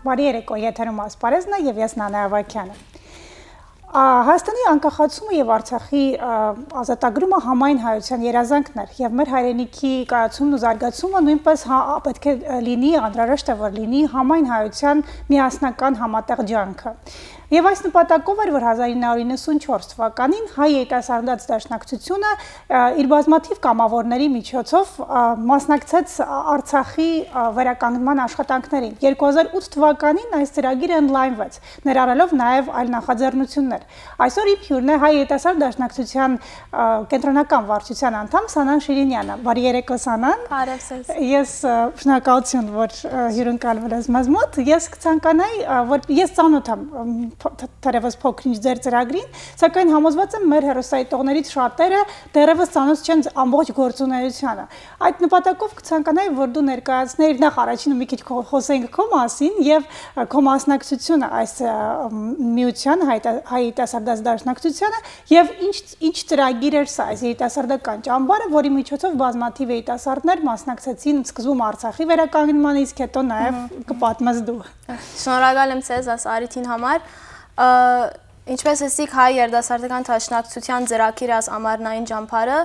Բարի երեկո, եթերում ասպարեզն է եւ ես Նանա Ավակյանը։ Հայաստանի անկախացումը եւ Արցախի ազատագրումը համայն հայության երազանքներ եւ մեր հայրենիքի կայացումն ու զարգացումը նույնպես պետք է լինի, անհրաժեշտ է որ լինի համայն հայության միասնական համատեղ ջանքը։ Եվ այս նպատակով էր, որ 1994 թվականին հայ երիտասարդաց դաշնակցությունը իր բազմաթիվ կամավորների միջոցով մասնակցեց Արցախի վերականգնման աշխատանքներին։ 2008 թվականին այս ծրագիրը ընդլայնվեց, ներառելով նաև այլ նախաձեռնություններ։ Այսօր իմ հյուրն է հայ երիտասարդ դաշնակցության կենտրոնական վարչության անդամ Սանան Շիրինյանը։ Բարի երեկո, Սանան։ Բարև ձեզ։ Ես շնորհակալություն, որ հյուրընկալվել ես մեզ մոտ։ Ես կցանկանայի, որ ես ծանոթ եմ թերևս փոքր-ինչ ձեր ծրագրին, սակայն համոզված եմ մեր հեռուստաիտողներից շատերը դեռևս ծանոթ չեն ամբողջ գործունեությանը։ Այդ նպատակով կցանկանայի, որ դու ներկայացնեիր նախ առաջինը մի քիչ խոսենք քո մասին եւ քո մասնակցությունը այս միության հայ երիտասարդաց դաշնակցությանը եւ ինչ ծրագիր էր սա, այս երիտասարդական ճամբարը, որի միջոցով բազմաթիվ երիտասարդներ մասնակցեցին սկզբում Արցախի վերականգնմանը, իսկ հետո նաեւ կպատմես դու։ Շնորհակալ եմ ձեզ այս առիթին համար։ Ինչպես ասիք, հայ երիտասարդական դաշնակցության ծրագիրը այս ամառնային ճամբարը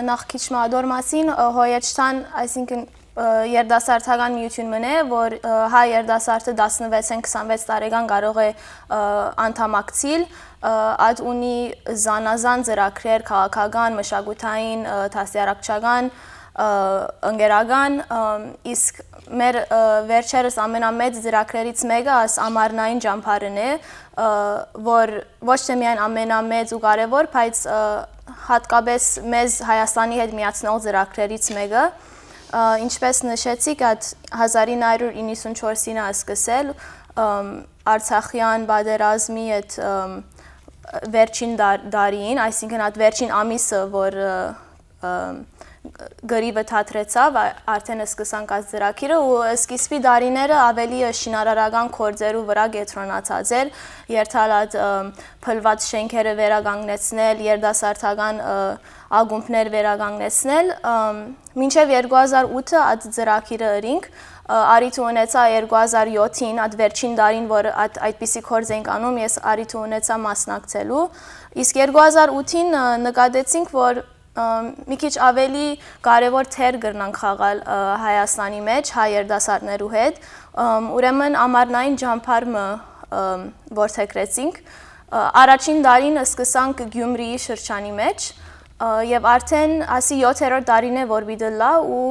նախ քիչ մադոր մասին հոյեջտան, այսինքն երիտասարդական միություն մնե, որ հայ երիտասարդը 16-26 տարեկան կարող է անդամակցել, այդ ունի զանազան ծրագրեր քաղաքական, մշակութային, դասյարակչական, ընկերական, իսկ մեր վերջերս ամենամեծ ծրագրերից մեկը այս ամառնային ճամբարն է, որ ոչ թե միայն ամենամեծ ու կարևոր, բայց հատկապես մեզ Հայաստանի հետ միացնող ծրագրերից մեկը, ինչպես նշեցիք, այդ 1994-ին է սկսել Արցախյան պատերազմի այդ վերջին դարին, այսինքն այդ վերջին ամիսը, որ գրիվը թատրեցավ, արդեն սկսանք այս ծրագիրը ու սկիզբի դարիները ավելի շինարարական գործերու վրա կենտրոնացած էր, երթալ այդ փլված շենքերը վերականգնեցնել, երիտասարդական ակումբներ վերականգնեցնել, մինչև 2008-ը այդ ծրագիրը ըրինք, արիթ ունեցա 2007-ին, այդ վերջին դարին, որ այդպիսի գործ ենք անում, ես արիթ ունեցա մասնակցելու, իսկ 2008-ին նկատեցինք, որ մի քիչ ավելի կարևոր թեր կրնանք խաղալ Հայաստանի մեջ, հայ երիտասարդներու հետ, ուրեմն ամառնային ճամբարը որդեգրեցինք, առաջին դարին սկսանք Գյումրիի շրջանի մեջ, եւ արդեն ասի 7-րդ դարին է, որ բիդլա ու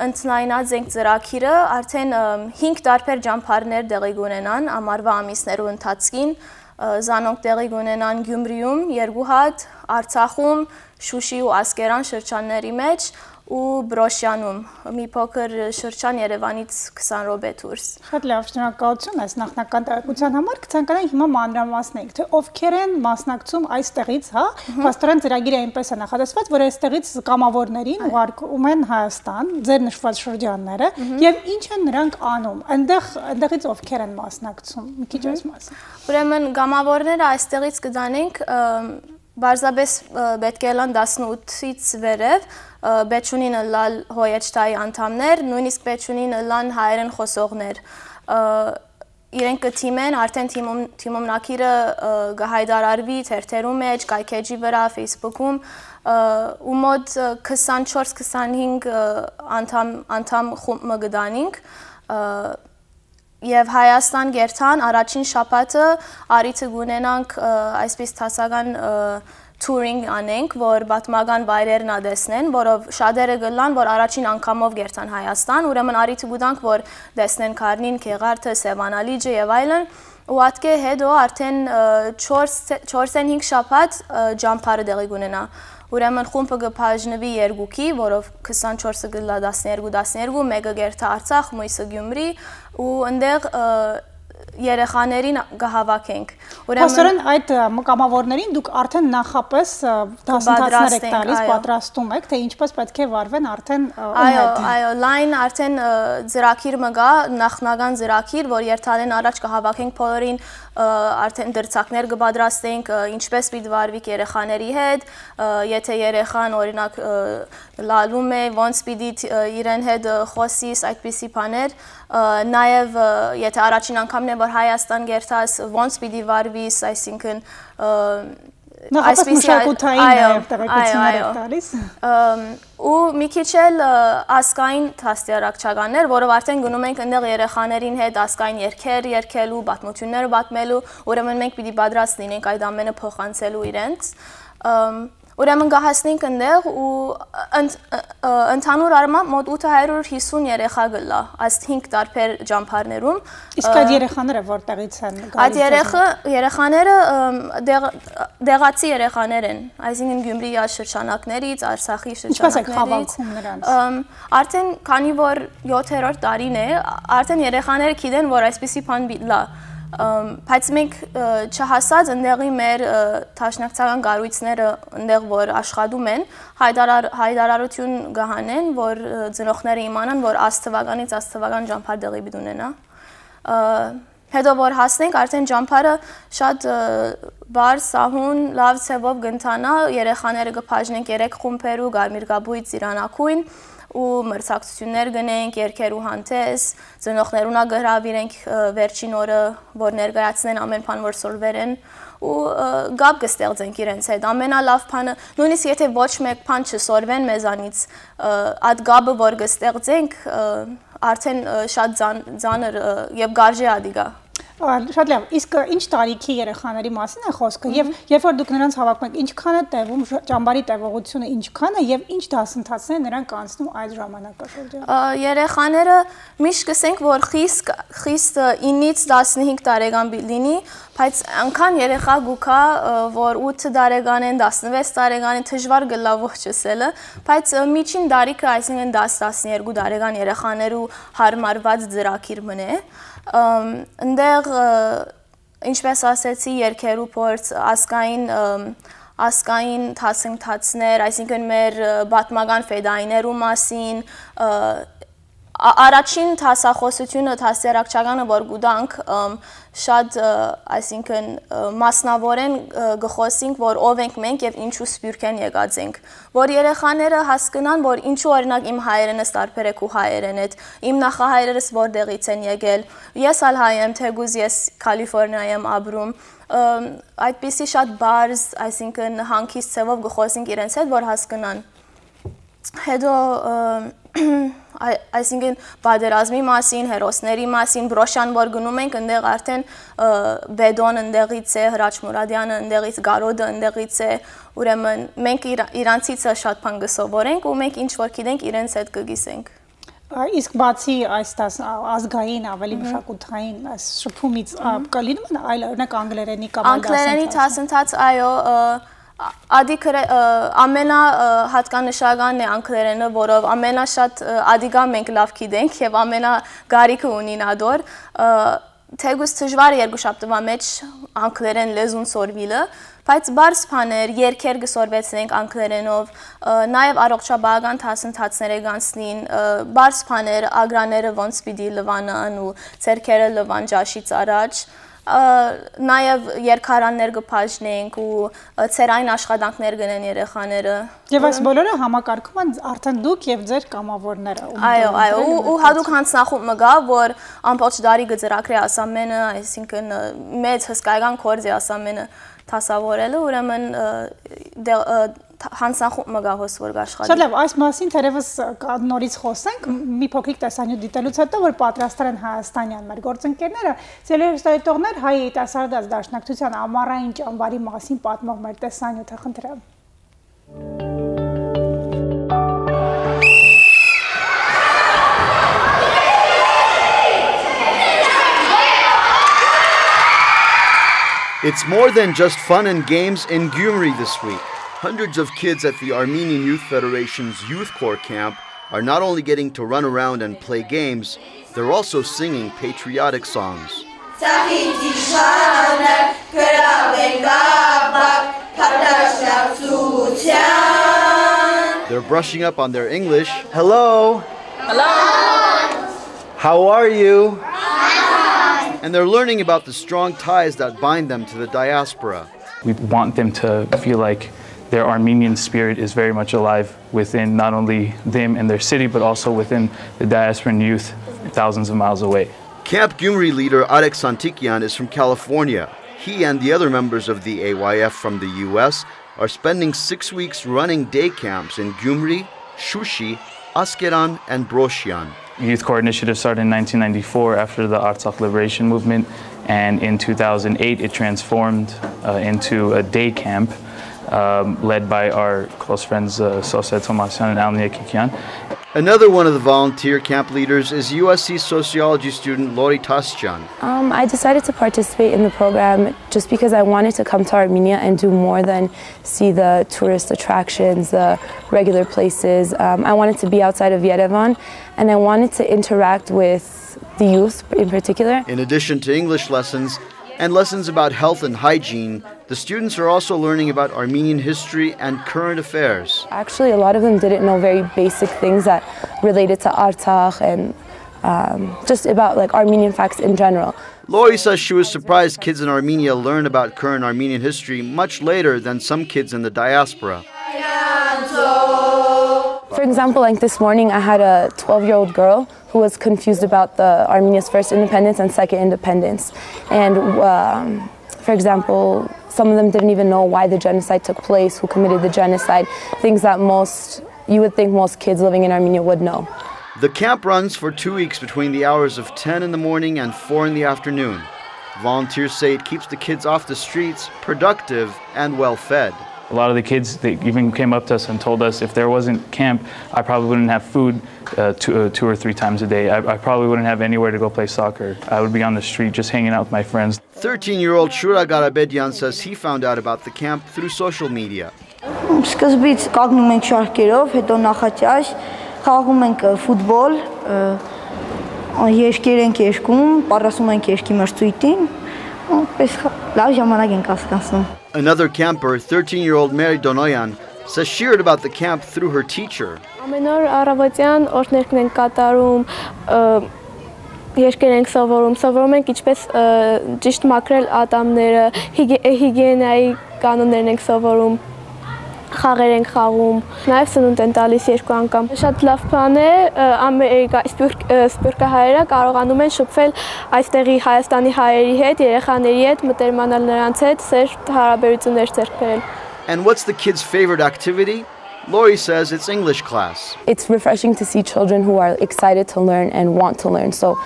ընդլայնած ենք ծրագիրը, արդեն 5 տարբեր ճամբարներ տեղի կունենան ամառվա ամիսներու ընթացքին, զանոնք տեղի կունենան Գյումրիում 2 հատ, Արցախում, Շուշի ու Ասկերան շրջանների մեջ ու Բրոշյանում, մի փոքր շրջան Երևանից 20 րոպե դուրս։ Շատ լավ, շնորհակալություն այս նախնական տեղեկության համար, կցանկանայի հիմա մանրամասնենք, թե ովքեր են մասնակցում այստեղից, հա, փաստորեն ծրագիրը այնպես է նախատեսված, որ այստեղից կամավորներին ուղարկում են Հայաստան, ձեր նշված շրջանները, եւ ինչ են նրանք անում, այնտեղից ովքեր են մասնակցում, մի քիչ այս մասին։ Ուրեմն կամավորները այստեղից կդանենք Բարձաբես պետք է լան 18-ից վերև, բեչունին լալ հոյեջտայի անդամներ, նույնիսկ բեչունին լան հայերեն խոսողներ։ Իրենք կթիմեն, արդեն թիմումնակիրը գահայդարարվի թերթերու մեջ, կայքեջի վրա, Facebook-ում, ու մոտ 24-25 անդամ խումբ գդանինք, Եվ Հայաստան գերթան առաջին շաբաթը արիթը գունենանք այսպես տասական թուրինգ անենք, որ պատմական վայրերն ադեսնեն, որով շատերը գլան, որ առաջին անգամով գերթան Հայաստան, ուրեմն արիթը գուդանք, որ դեսնեն Կարնին, Քեղարդը, Սևանալիջը եւ այլն, ու ատկե հետո արդեն 4-5 շաբաթ ճամբարը տեղի գունենա։ Ուրեմն խումբը կբաժնվի երկուքի, որով 24-ը գլա 12, մեկը գերթա Արցախ, մույսը Գյումրի ու ընդեղ երեխաներին կհավաքենք։ Ուրեմն այդ կամավորներին դուք արդեն նախապես դասընթացներ եք տալիս, պատրաստում եք, թե ինչպես պետք է վարվեն արդեն Այո, լայն արդեն ծրագիր մը գա, նախնական ծրագիր, որ երթալեն առաջ կհավաքենք բոլորին, արդեն դրցակներ կպատրաստենք, ինչպես պիտի վարվի երեխաների հետ, եթե երեխան օրինակ լալում է, ոնց պիտի իրեն հետ խոսիս, այդպիսի բաներ, նաև եթե առաջին անգամն է որ Հայաստան գերտաս, ոնց պիտի վարվիս, այսինքն նախապես մշակութային տեղեկություններ եք տալիս ու մի քիչ էլ ասկային դաստիարակչականներ, որով արդեն գնում ենք այնտեղ երեխաներին հետ ասկային երգեր երգելու, պատմություններ պատմելու, ուրեմն մենք պիտի պատրաստ լինենք այդ ամենը փոխանցելու իրենց Ուրեմն գահասնենք ընդեղ ու ընդհանուր առմամբ մոտ 850 երեխա գլա, աստ 5 տարբեր ջամփարներում Իսկ այդ երեխաները որտեղից են Այդ երեխաները դեղացի երեխաներ են, այսինքն Գյումրիի շրջանակներից, Արցախի շրջանակներից Ինչպես եք հավաքում նրանց Արդեն քանի որ 7-րդ տարին է, արդեն երեխաները գիտեն, որ այսպիսի բան լա Բայց մենք չհասած ընդեղի մեր թաշնակցական գարույցները ընդեղ որ աշխատում են, հայդարարություն գահանեն, որ ծնողները իմանան, որ աստվականից աստվական ջամփար դեղի պիտի ունենա։ Հետո որ հասնենք, արդեն ջամփարը շատ բար, սահուն, լավ ցևով կընթանա, երեխաները կփաժնենք 3 խումբերու, Գարմիրգաբույց, Ծիրանակույն ու մրցակցություններ գնենք, երգեր ու հանդես, ծնողներունա գրավիրենք վերջին օրը, որ ներկայացնեն ամեն բան, որ սորվեր են ու գապ կստեղծենք իրենց հետ, ամենալավ բանը, նույնիսկ եթե ոչ մեկ բան չսորվեն մեզանից, այդ գապը, որ կստեղծենք, արդեն շատ ծանր եւ գարժե ադիգա Շատ լավ, իսկ ինչ տարիքի երեխաների մասին է խոսքը եւ երբ որ դուք նրանց հավաքում եք, ինչքան է տևում ճամբարի տևողությունը, ինչքան է եւ ինչ դասընթացներ նրանք անցնում այդ ժամանակաշրջանում։ Երեխաները միշտ կսենք, որ խիստ 9-ից 15 տարեկան լինի, բայց անգամ երեխա գուքա, որ 8 տարեկան են, 16 տարեկան են, դժվար գլա ողջս էլը, բայց միջին տարիքը, այսինքն 10-12 տարեկան երեխաներու հարմարված ծրագիր մն է Ընդեղ, ինչպես ասեցի, երգերու փորձ, ասկային թասնթացներ, այսինքն մեր բատմական ֆեդայիներու մասին, Առաջին թասախոսությունը, թասերակչականը, որ գուդանք, շատ, այսինքն, մասնավոր են գխոսինք, որ ով ենք մենք և ինչու սպյուրք են եկած ենք, որ երեխաները հասկնան, որ ինչու օրինակ իմ հայերենս տարբեր եք ու հայերեն էտ, իմ նախահայերս որտեղից են եկել, ես ալ հայ եմ, թեգուզ ես Կալիֆորնիա եմ ապրում, այդպիսի շատ բարզ, այսինքն, հանքից ցևով գխոսինք իրենց հետ, որ հասկնան, հետո այսինքն բادرազմի մասին, հերոսների մասին, բրոշան որ գնում ենք, ընդեղ արդեն Բեդոն ընդեղից է, Հրաչ Մուրադյանը ընդեղից, Գարոդը ընդեղից է, ուրեմն մենք իրանցից շատ բան կսովորենք ու մենք ինչ որ գիտենք իրենց հետ կգիսենք։ Իսկ բացի այս ազգային ավելի մշակութային այս շփումից կլինում են այլ օրինակ անգլերենի կամ անգլերենի դասընթաց, այո, ամենա հատկանշական է անգլերենը, որով ամենաշատ ադիգա մենք լավ գիտենք և ամենա գարիքը ունին ադոր, թեգուս դժվար երկուշաբթվա մեջ անգլերեն լեզուն սորվիլը, բայց բարս բաներ, երգեր կսորվեցնենք անգլերենով, նաև առողջապահական դասընթացներ կանցնին, բարս բաներ, ագրաները ոնց պիտի լվանան ու ձեռքերը լվան ջաշից առաջ, նաև երկարաններ կփաժնենք ու ցերային աշխատանքներ գնեն երեխաները։ Եվ այս բոլորը համակարգում են արդեն դուք եւ ձեր կամավորները։ Այո, ու հատուկ հանձնախումբ մը գա, որ ամբողջ դարի գծրակրի ասամենը, այսինքն մեծ հսկայական կորձի ասամենը թասավորելը, ուրեմն հանձնախումբ մը գա հոս որ աշխատի։ Շատ լավ, այս մասին թերևս նորից խոսենք, մի փոքրիկ տեսանյութ դիտելուց հետո, որ պատրաստել են հայաստանյան մեր գործընկերները, ցելերստայտողներ հայ երիտասարդաց դաշնակցության ամառային ճամբարի մասին պատմող մեր տեսանյութը խնդրեմ։ It's more than just fun and games in Gyumri this week. Hundreds of kids at the Armenian Youth Federation's Youth Corps camp are not only getting to run around and play games, they're also singing patriotic songs. They're brushing up on their English. Hello. Hello. How are you? And they're learning about the strong ties that bind them to the diaspora. We want them to feel like their Armenian spirit is very much alive within not only them and their city, but also within the diasporan youth thousands of miles away. Camp Gyumri leader Arek Santikyan is from California. He and the other members of the AYF from the U.S. are spending 6 weeks running day camps in Gyumri, Shushi, Askeran, and Broshian. Youth Corps initiative started in 1994 after the Artsakh Liberation Movement, and in 2008 it transformed into a day camp led by our close friends Sosed Tomasyan and Alnia Kikyan. Another one of the volunteer camp leaders is USC sociology student Lori Tasjan. I decided to participate in the program just because I wanted to come to Armenia and do more than see the tourist attractions, the regular places. I wanted to be outside of Yerevan, and I wanted to interact with the youth in particular. In addition to English lessons and lessons about health and hygiene, the students are also learning about Armenian history and current affairs. Actually, a lot of them didn't know very basic things that related to Artsakh and just about like Armenian facts in general. Lori says she was surprised kids in Armenia learn about current Armenian history much later than some kids in the diaspora. For example, like this morning I had a 12-year-old girl who was confused about the Armenia's first independence and second independence. And for example, some of them didn't even know why the genocide took place, who committed the genocide, things that you would think most kids living in Armenia would know. The camp runs for 2 weeks between the hours of 10 in the morning and 4 in the afternoon. Volunteers say it keeps the kids off the streets, productive, and well-fed. A lot of the kids, they even came up to us and told us if there wasn't camp, I probably wouldn't have food 2 or 3 times a day. I probably wouldn't have anywhere to go play soccer. I would be on the street just hanging out with my friends. 13-year-old Shura Garabedyan says he found out about the camp through social media. Սկզբից կանգնում ենք շարքերով, հետո նախաճաշ, խաղում ենք ֆուտբոլ, երկեր ենք երգում, պարասում ենք երկի մրցույթին, պես լավ ժամանակ ենք անցկացնում. Another camper, 13-year-old Mary Donoyan, says she heard about the camp through her teacher. Ամեն օր առավոտյան օրհներկն ենք կատարում, երկեր ենք սովորում ենք ինչպես ճիշտ մաքրել ատամները, հիգիենայի կանոններն ենք սովորում, խաղեր ենք խաղում, նաև սնունդ են տալիս 2 անգամ։ Շատ լավ բան է, սփյուռքահայերը կարողանում են շփվել այստեղի Հայաստանի հայերի հետ, երեխաների հետ, մտերմանալ նրանց հետ, սերտ հարաբերություններ ձեռք բերել։ And what's the kids' favorite activity? Lori says it's English class. It's refreshing to see children who are excited to learn and want to learn. So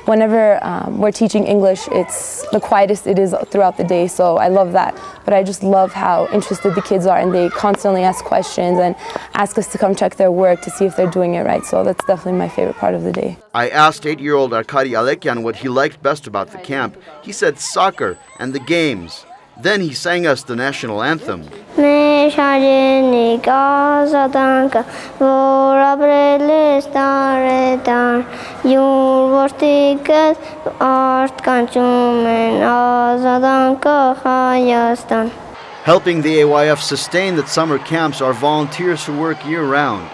whenever we're teaching English, it's the quietest it is throughout the day, so I love that. But I just love how interested the kids are, and they constantly ask questions and ask us to come check their work to see if they're doing it right. So that's definitely my favorite part of the day. I asked 8-year-old Arkady Alekyan what he liked best about the camp. He said soccer and the games. Then he sang us the national anthem. Helping the AYF sustain the summer camps are volunteers who work year-round.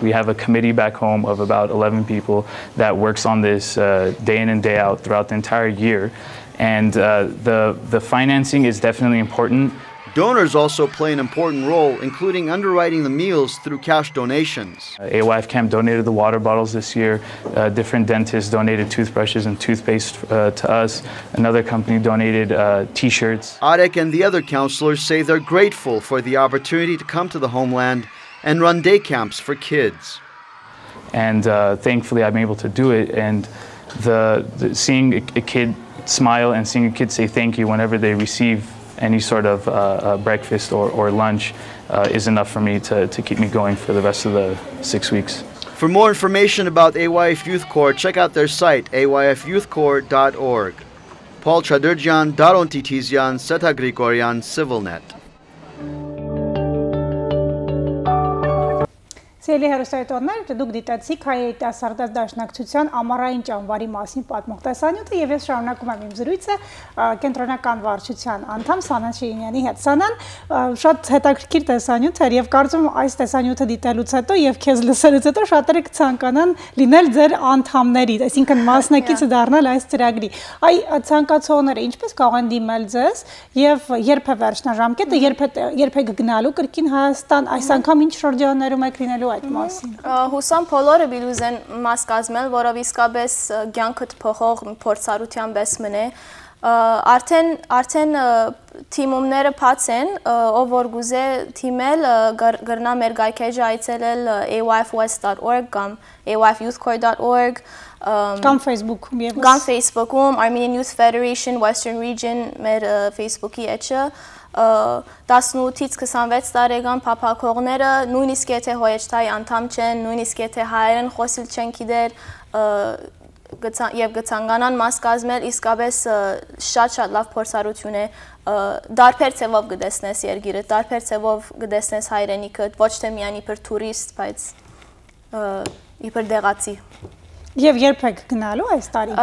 We have a committee back home of about 11 people that works on this day in and day out throughout the entire year. And the financing is definitely important. Donors also play an important role, including underwriting the meals through cash donations. AYF Camp donated the water bottles this year. Different dentists donated toothbrushes and toothpaste to us. Another company donated T-shirts. Arek and the other counselors say they're grateful for the opportunity to come to the homeland and run day camps for kids. And thankfully I'm able to do it. And seeing a kid smile and seeing a kid say thank you whenever they receive any sort of breakfast or lunch is enough for me to keep me going for the rest of the 6 weeks. For more information about AYF Youth Corps, check out their site, ayfyouthcorps.org. Paul Chadurjan, Daron Titizian, Seta Grigorian, CivilNet. Սիրելի հեռուստադիտողներ, դուք դիտեցիք հայ երիտասարդաց դաշնակցության ամառային ճամբարի մասին պատմող տեսանյութը եւ ես շարունակում եմ իմ զրույցը կենտրոնական վարչության անդամ Սանան Շիրինյանի հետ։ Սանան, շատ հետաքրքիր տեսանյութ էր եւ կարծում եմ այս տեսանյութը դիտելուց հետո եւ քեզ լսելուց հետո շատերը կցանկանան լինել ձեր անդամների, այսինքն մասնակիցը դառնալ այս ծրագրի։ Այ ցանկացողները ինչպես կարող են դիմել ձեզ եւ երբ է վերջնաժամկետը, երբ է գնալու կրկին Հայաստան, այս անգամ ինչ շրջաններում եք լինելու այդ մասին։ Հուսամ բոլորը բիլուզեն մաս կազմել, որով իսկապես կյանքդ փոխող փորձառության պես մնե։ Արդեն թիմումները բաց են, ով որ գուզե թիմել գրնա մեր գայքեջը այցելել ayfwest.org կամ ayfyouthcorps.org կամ Facebook-ում եւ կամ Facebook-ում Armenian Youth Federation Western Region մեր Facebook-ի էջը 18-ից 26 տարեկան փափակողները նույնիսկ եթե հոյեջթայի անդամ չեն, նույնիսկ եթե հայերեն խոսիլ չեն գիտեր եւ գցանկանան մաս կազմել, իսկապես շատ լավ փորձառություն է, դարբեր ցևով գտեսնես երգիրը, դարբեր ցևով գտեսնես հայրենիքը, ոչ թե միայն իբր տուրիստ, բայց իբր դեղացի։ Եվ երբ եք գնալու այս տարի։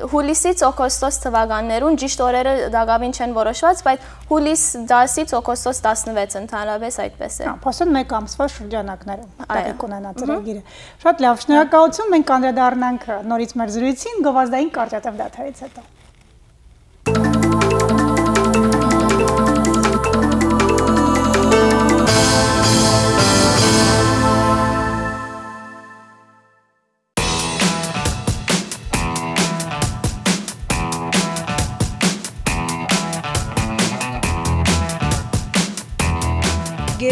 Հուլիսից օգոստոս թվականներուն ճիշտ օրերը դակավին չեն որոշված, բայց հուլիս 10-ից օգոստոս 16 ընդհանրապես այդպես է։ Փաստորեն մեկ ամսվա շրջանակներում տեղի կունենա ծրագիրը։ Շատ լավ, շնորհակալություն, մենք անդրադառնանք նորից մեր զրույցին գովազդային կարճատև դադարից հետո։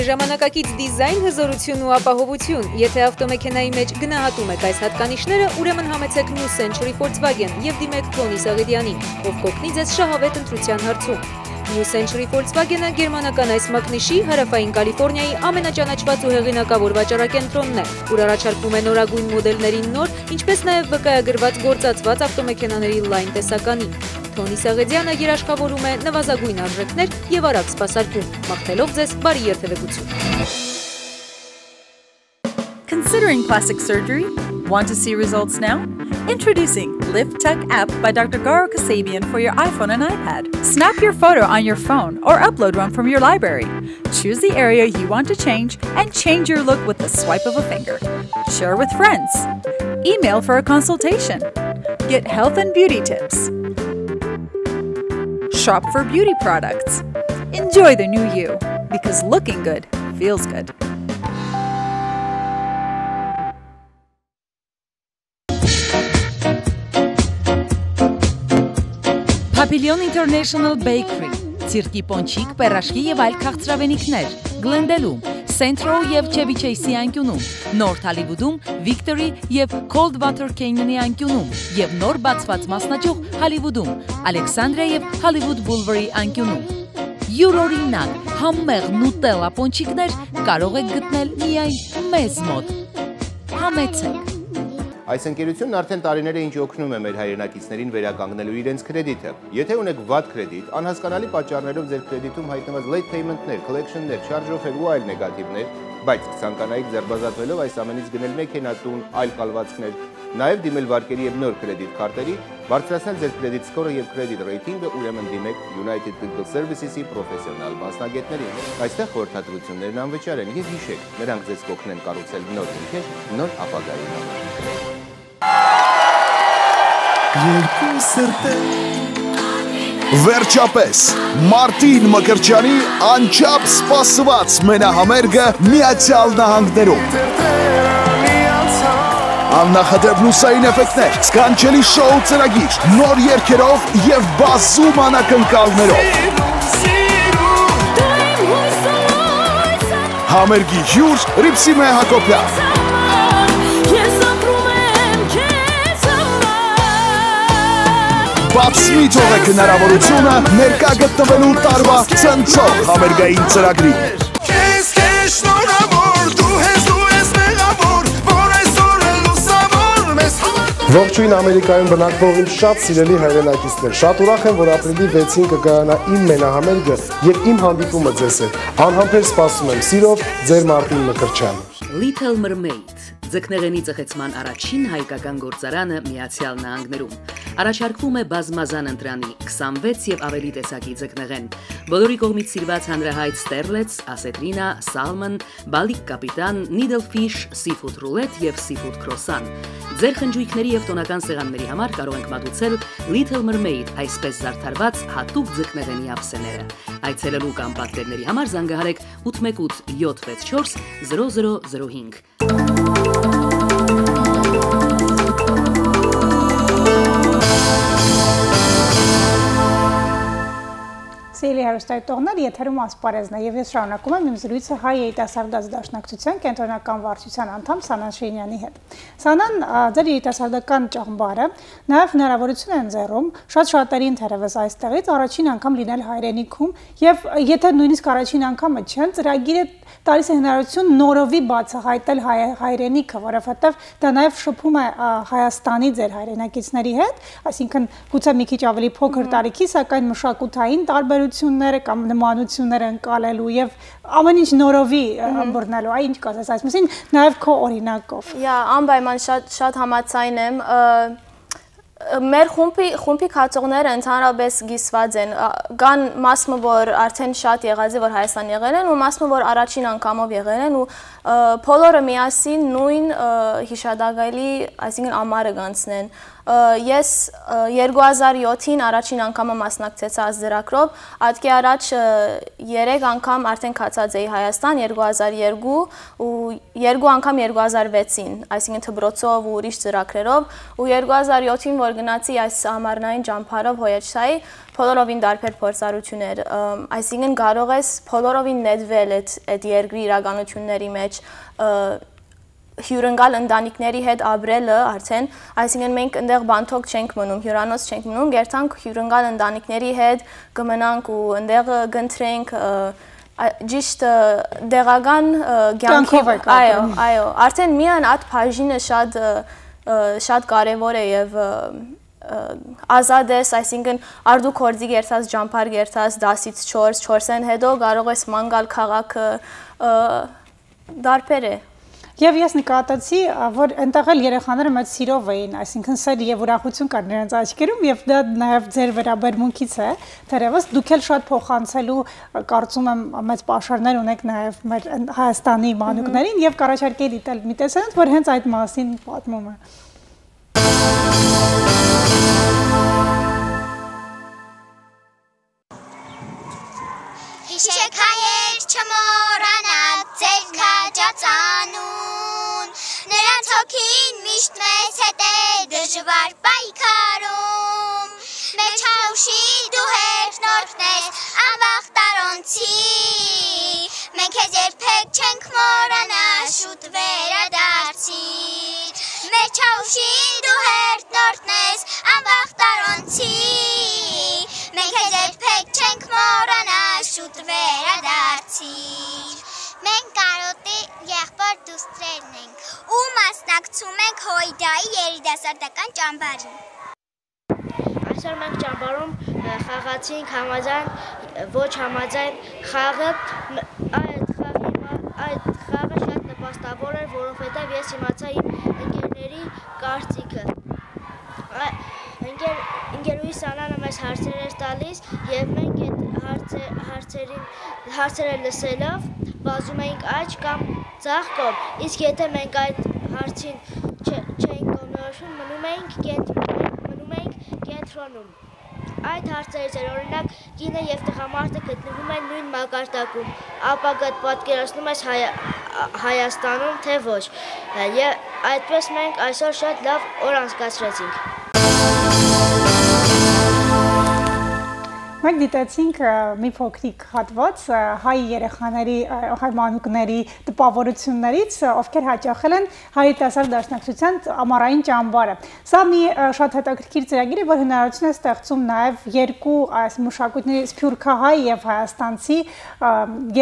Ժամանակակից դիզայն, հզորություն ու ապահովություն։ Եթե ավտոմեքենայի մեջ գնահատում եք այս հատկանիշները, ուրեմն համեցեք New Century Volkswagen եւ դիմեք Թոնի Սաղեդյանին, ով կօգնի ձեզ շահավետ ընտրության հարցում։ New Century Volkswagen-ը գերմանական այս մակնիշի հարավային Կալիֆոռնիայի ամենաճանաչված ու հեղինակավոր վաճառակենտրոնն է, ուր առաջարկվում է նորագույն մոդելներին նոր, ինչպես նաև վկայագրված գործածված ավտոմեքենաների լայն տեսականի։ Թոնի Սաղեդյանը երաշխավորում է նվազագույն արժեքներ եւ արագ սպասարկում, մաղթելով ձեզ բարի երթևեկություն։ Considering plastic surgery? Want to see results now? Introducing Lift Tuck app by Dr. Garo Kasabian for your iPhone and iPad. Snap your photo on your phone or upload one from your library. Choose the area you want to change and change your look with the swipe of a finger. Share with friends. Email for a consultation. Get health and beauty tips. Shop for beauty products. Enjoy the new you, because looking good feels good. Papillon International Bakery, ցիրկի պոնչիկ, պերաշկի եւ այլ քաղցրավենիքներ, Գլենդելում, Centro եւ Chevy անկյունում, North Hollywood-ում, Victory եւ Coldwater Canyon-ի անկյունում եւ նոր բացված մասնաճյուղ Hollywood-ում, Alexandria եւ Hollywood Boulevard-ի անկյունում։ Յուրօրինակ, համեղ նուտելա պոնչիկներ կարող եք գտնել միայն մեզ մոտ։ Համեցեք։ Այս ընկերությունն արդեն տարիներ է ինչ օգնում է մեր հայրենակիցներին վերականգնելու իրենց կրեդիտը։ Եթե ունեք վատ կրեդիտ, անհասկանալի պատճառներով ձեր կրեդիտում հայտնված late payment-ներ, collection-ներ, charge-off-եր ու այլ նեգատիվներ, բայց կցանկանայիք ձերբազատվելով այս ամենից գնել մեքենա, տուն, այլ կալվածքներ, նաև դիմել վարկերի եւ նոր կրեդիտ քարտերի, բարձրացնել ձեր կրեդիտ սկորը եւ կրեդիտ ռեյթինգը, ուրեմն դիմեք United Legal Services-ի պրոֆեսիոնալ մասնագետներին։ Այստեղ խորհրդատվություններն անվճար են եւ հիշեք, նրանք ձեզ կօգնեն կառուցել նոր դիրքեր, նոր ապագայի համար։ Երկու սրտե Վերջապես Մարտին Մկրտչյանի անչափ սպասված մենահամերգը Միացյալ Նահանգներում Աննախադեպ լուսային էֆեկտներ, սկանչելի շոու ծրագիր, նոր երգերով եւ բազում անակնկալներով Համերգի հյուր Ռիփսիմե Հակոբյան Բաց մի թողեք հնարավորությունը ներկա գտնվելու տարվա ցնցող համերգային ծրագրի։ Ողջույն Ամերիկայում բնակվող իմ շատ սիրելի հայրենակիցներ, շատ ուրախ եմ, որ ապրիլի 6-ին կկայանա իմ մենահամերգը եւ իմ հանդիպումը ձեզ հետ։ Անհամբեր սպասում եմ, սիրով, ձեր Մարտին Մկրտչյան։ Little Mermaid ձկնեղենի ծխեցման առաջին հայկական գործարանը Միացյալ Նահանգներում։ Առաջարկվում է բազմազան ընտրանի 26 եւ ավելի տեսակի ձկնեղեն։ Բոլորի կողմից սիրված հանրահայտ ստերլեց, ասետրինա, սալմոն, բալիկ կապիտան, needlefish, seafood roulette եւ seafood croissant։ Ձեր խնջույքների եւ տոնական սեղանների համար կարող ենք մատուցել Little Mermaid այսպես զարդարված հատուկ ձկնեղենի ափսեները։ Այցելելու կամ պատկերների համար զանգահարեք 818 764 0005։ Սիրելի հեռուստատիտողներ, եթերում ասպարեզն է եւ ես շարունակում եմ իմ զրույցը հայ երիտասարդաց դաշնակցության կենտրոնական վարչության անդամ Սանան Շիրինյանի հետ։ Սանան, ձեր երիտասարդական ճամբարը նաեւ հնարավորություն է ընձեռում շատ շատերին թերևս այստեղից առաջին անգամ լինել հայրենիքում եւ եթե նույնիսկ առաջին անգամը չեն, ծրագիրը տալիս է հնարավորություն նորովի բացահայտել հայրենիքը, որովհետեւ դա նաեւ շփում է Հայաստանի ձեր հայրենակիցների հետ, այսինքն գուցե մի քիչ ավելի փոքր տարիքի, սակայն մշակութային տարբերությունները կամ նմանությունները ընկալելու եւ ամեն ինչ նորովի ըմբռնելու, այ ինչ կասես, այսինքն նաեւ քո օրինակով։ Անպայման շատ համաձայն եմ։ Մեր խումբի քացողները ընդհանրապես գիսված են, կան մասը, որ արդեն շատ եղած է, որ Հայաստան եղել են, ու մասը, որ առաջին անգամով եղել են, ու բոլորը միասին նույն հիշադակելի, այսինքն ամառը կանցնեն։ Ես 2007-ին առաջին անգամը մասնակցեցա ծրագրով, ատկի առաջ 3 անգամ արդեն քացած էի Հայաստան 2002 ու 2 անգամ 2006-ին, այսինքն դպրոցով ու ուրիշ ծրագրերով, ու 2007-ին որ գնացի այս ամառնային ճամփարով Հոյեչսայի, բոլորովին դարբեր փորձառություններ, այսինքն կարող ես բոլորովին նետվել այդ երկրի իրականությունների մեջ հյուրընկալ ընտանիքների հետ ապրելը արդեն, այսինքն մենք այնտեղ բանթոք չենք մնում, հյուրանոց չենք մնում, գերտանք հյուրընկալ ընտանիքների հետ կմնանք ու այնտեղ կընտրենք ճիշտ դեղական կյանքով, այո, արդեն միայն այդ բաժինը շատ կարևոր է եւ ազատ ես, այսինքն արդու կորձի գերտած, ճամփար գերտած, 10-ից 4, 4-ին հետո կարող ես մանգալ քաղաքը դարբեր է։ Եվ ես նկատեցի, որ այնտեղ էլ երեխաները մեծ սիրով էին, այսինքն սեր եւ ուրախություն կար նրանց աչքերում եւ դա նաեւ ձեր վերաբերմունքից է, թերևս դուք էլ շատ փոխանցելու կարծում եմ մեծ պաշարներ ունեք նաեւ մեր Հայաստանի մանուկներին եւ կառաջարկեի դիտել մի տեսանյութ, որ հենց այդ մասին պատմում է։ Հիշեք հայեր չմոռանաք ձեր քաջածանուն, նրանց հոգին միշտ մեզ հետ է դժվար պայքարում, մեր չաուշի դու հերթնորդն ես անվախ տարոնցի, մենք ես երբեք չենք մոռանա շուտ վերադարձիր, մեր չաուշի դու հերթնորդն ես անվախ տարոնցի, մենք ես երբեք չենք մոռանա շուտ վերադարձիր, մենք կարոտի եղբոր դուստրերն ենք ու մասնակցում ենք Հոյդայի երիտասարդական ճամբարին։ Այսօր մենք ճամբարում խաղացինք համաձայն, ոչ համաձայն խաղը, այդ խաղը շատ նպաստավոր էր, որովհետև ես իմացա իմ ընկերների կարծիքը։ Ընկերուհիս Անանը մեզ հարցեր էր տալիս և մենք այդ հարցերը լսելով վազում էինք աջ կամ ձախ կողմ, իսկ եթե մենք այդ հարցին չէինք կողմնորոշում, մնում էինք կենտրոնում։ Այդ հարցերից էր օրինակ կինը և տղամարդը գտնվում են նույն մակարդակում, ապագա պատկերացնում ես Հայաստանում, թե ոչ։ Եվ այդպես մենք այսօր շատ լավ օր անցկացրեցինք։ Մենք դիտեցինք մի փոքրիկ հատված հայ երեխաների, հայ մանուկների տպավորություններից, ովքեր հաճախել են հայրենասար դաշնակցության ամառային ճամբարը։ Սա մի շատ հետաքրքիր ծրագիր է, որ հնարավորություն է ստեղծում նաև երկու այս մշակույթների սփյուռքահայ եւ հայաստանցի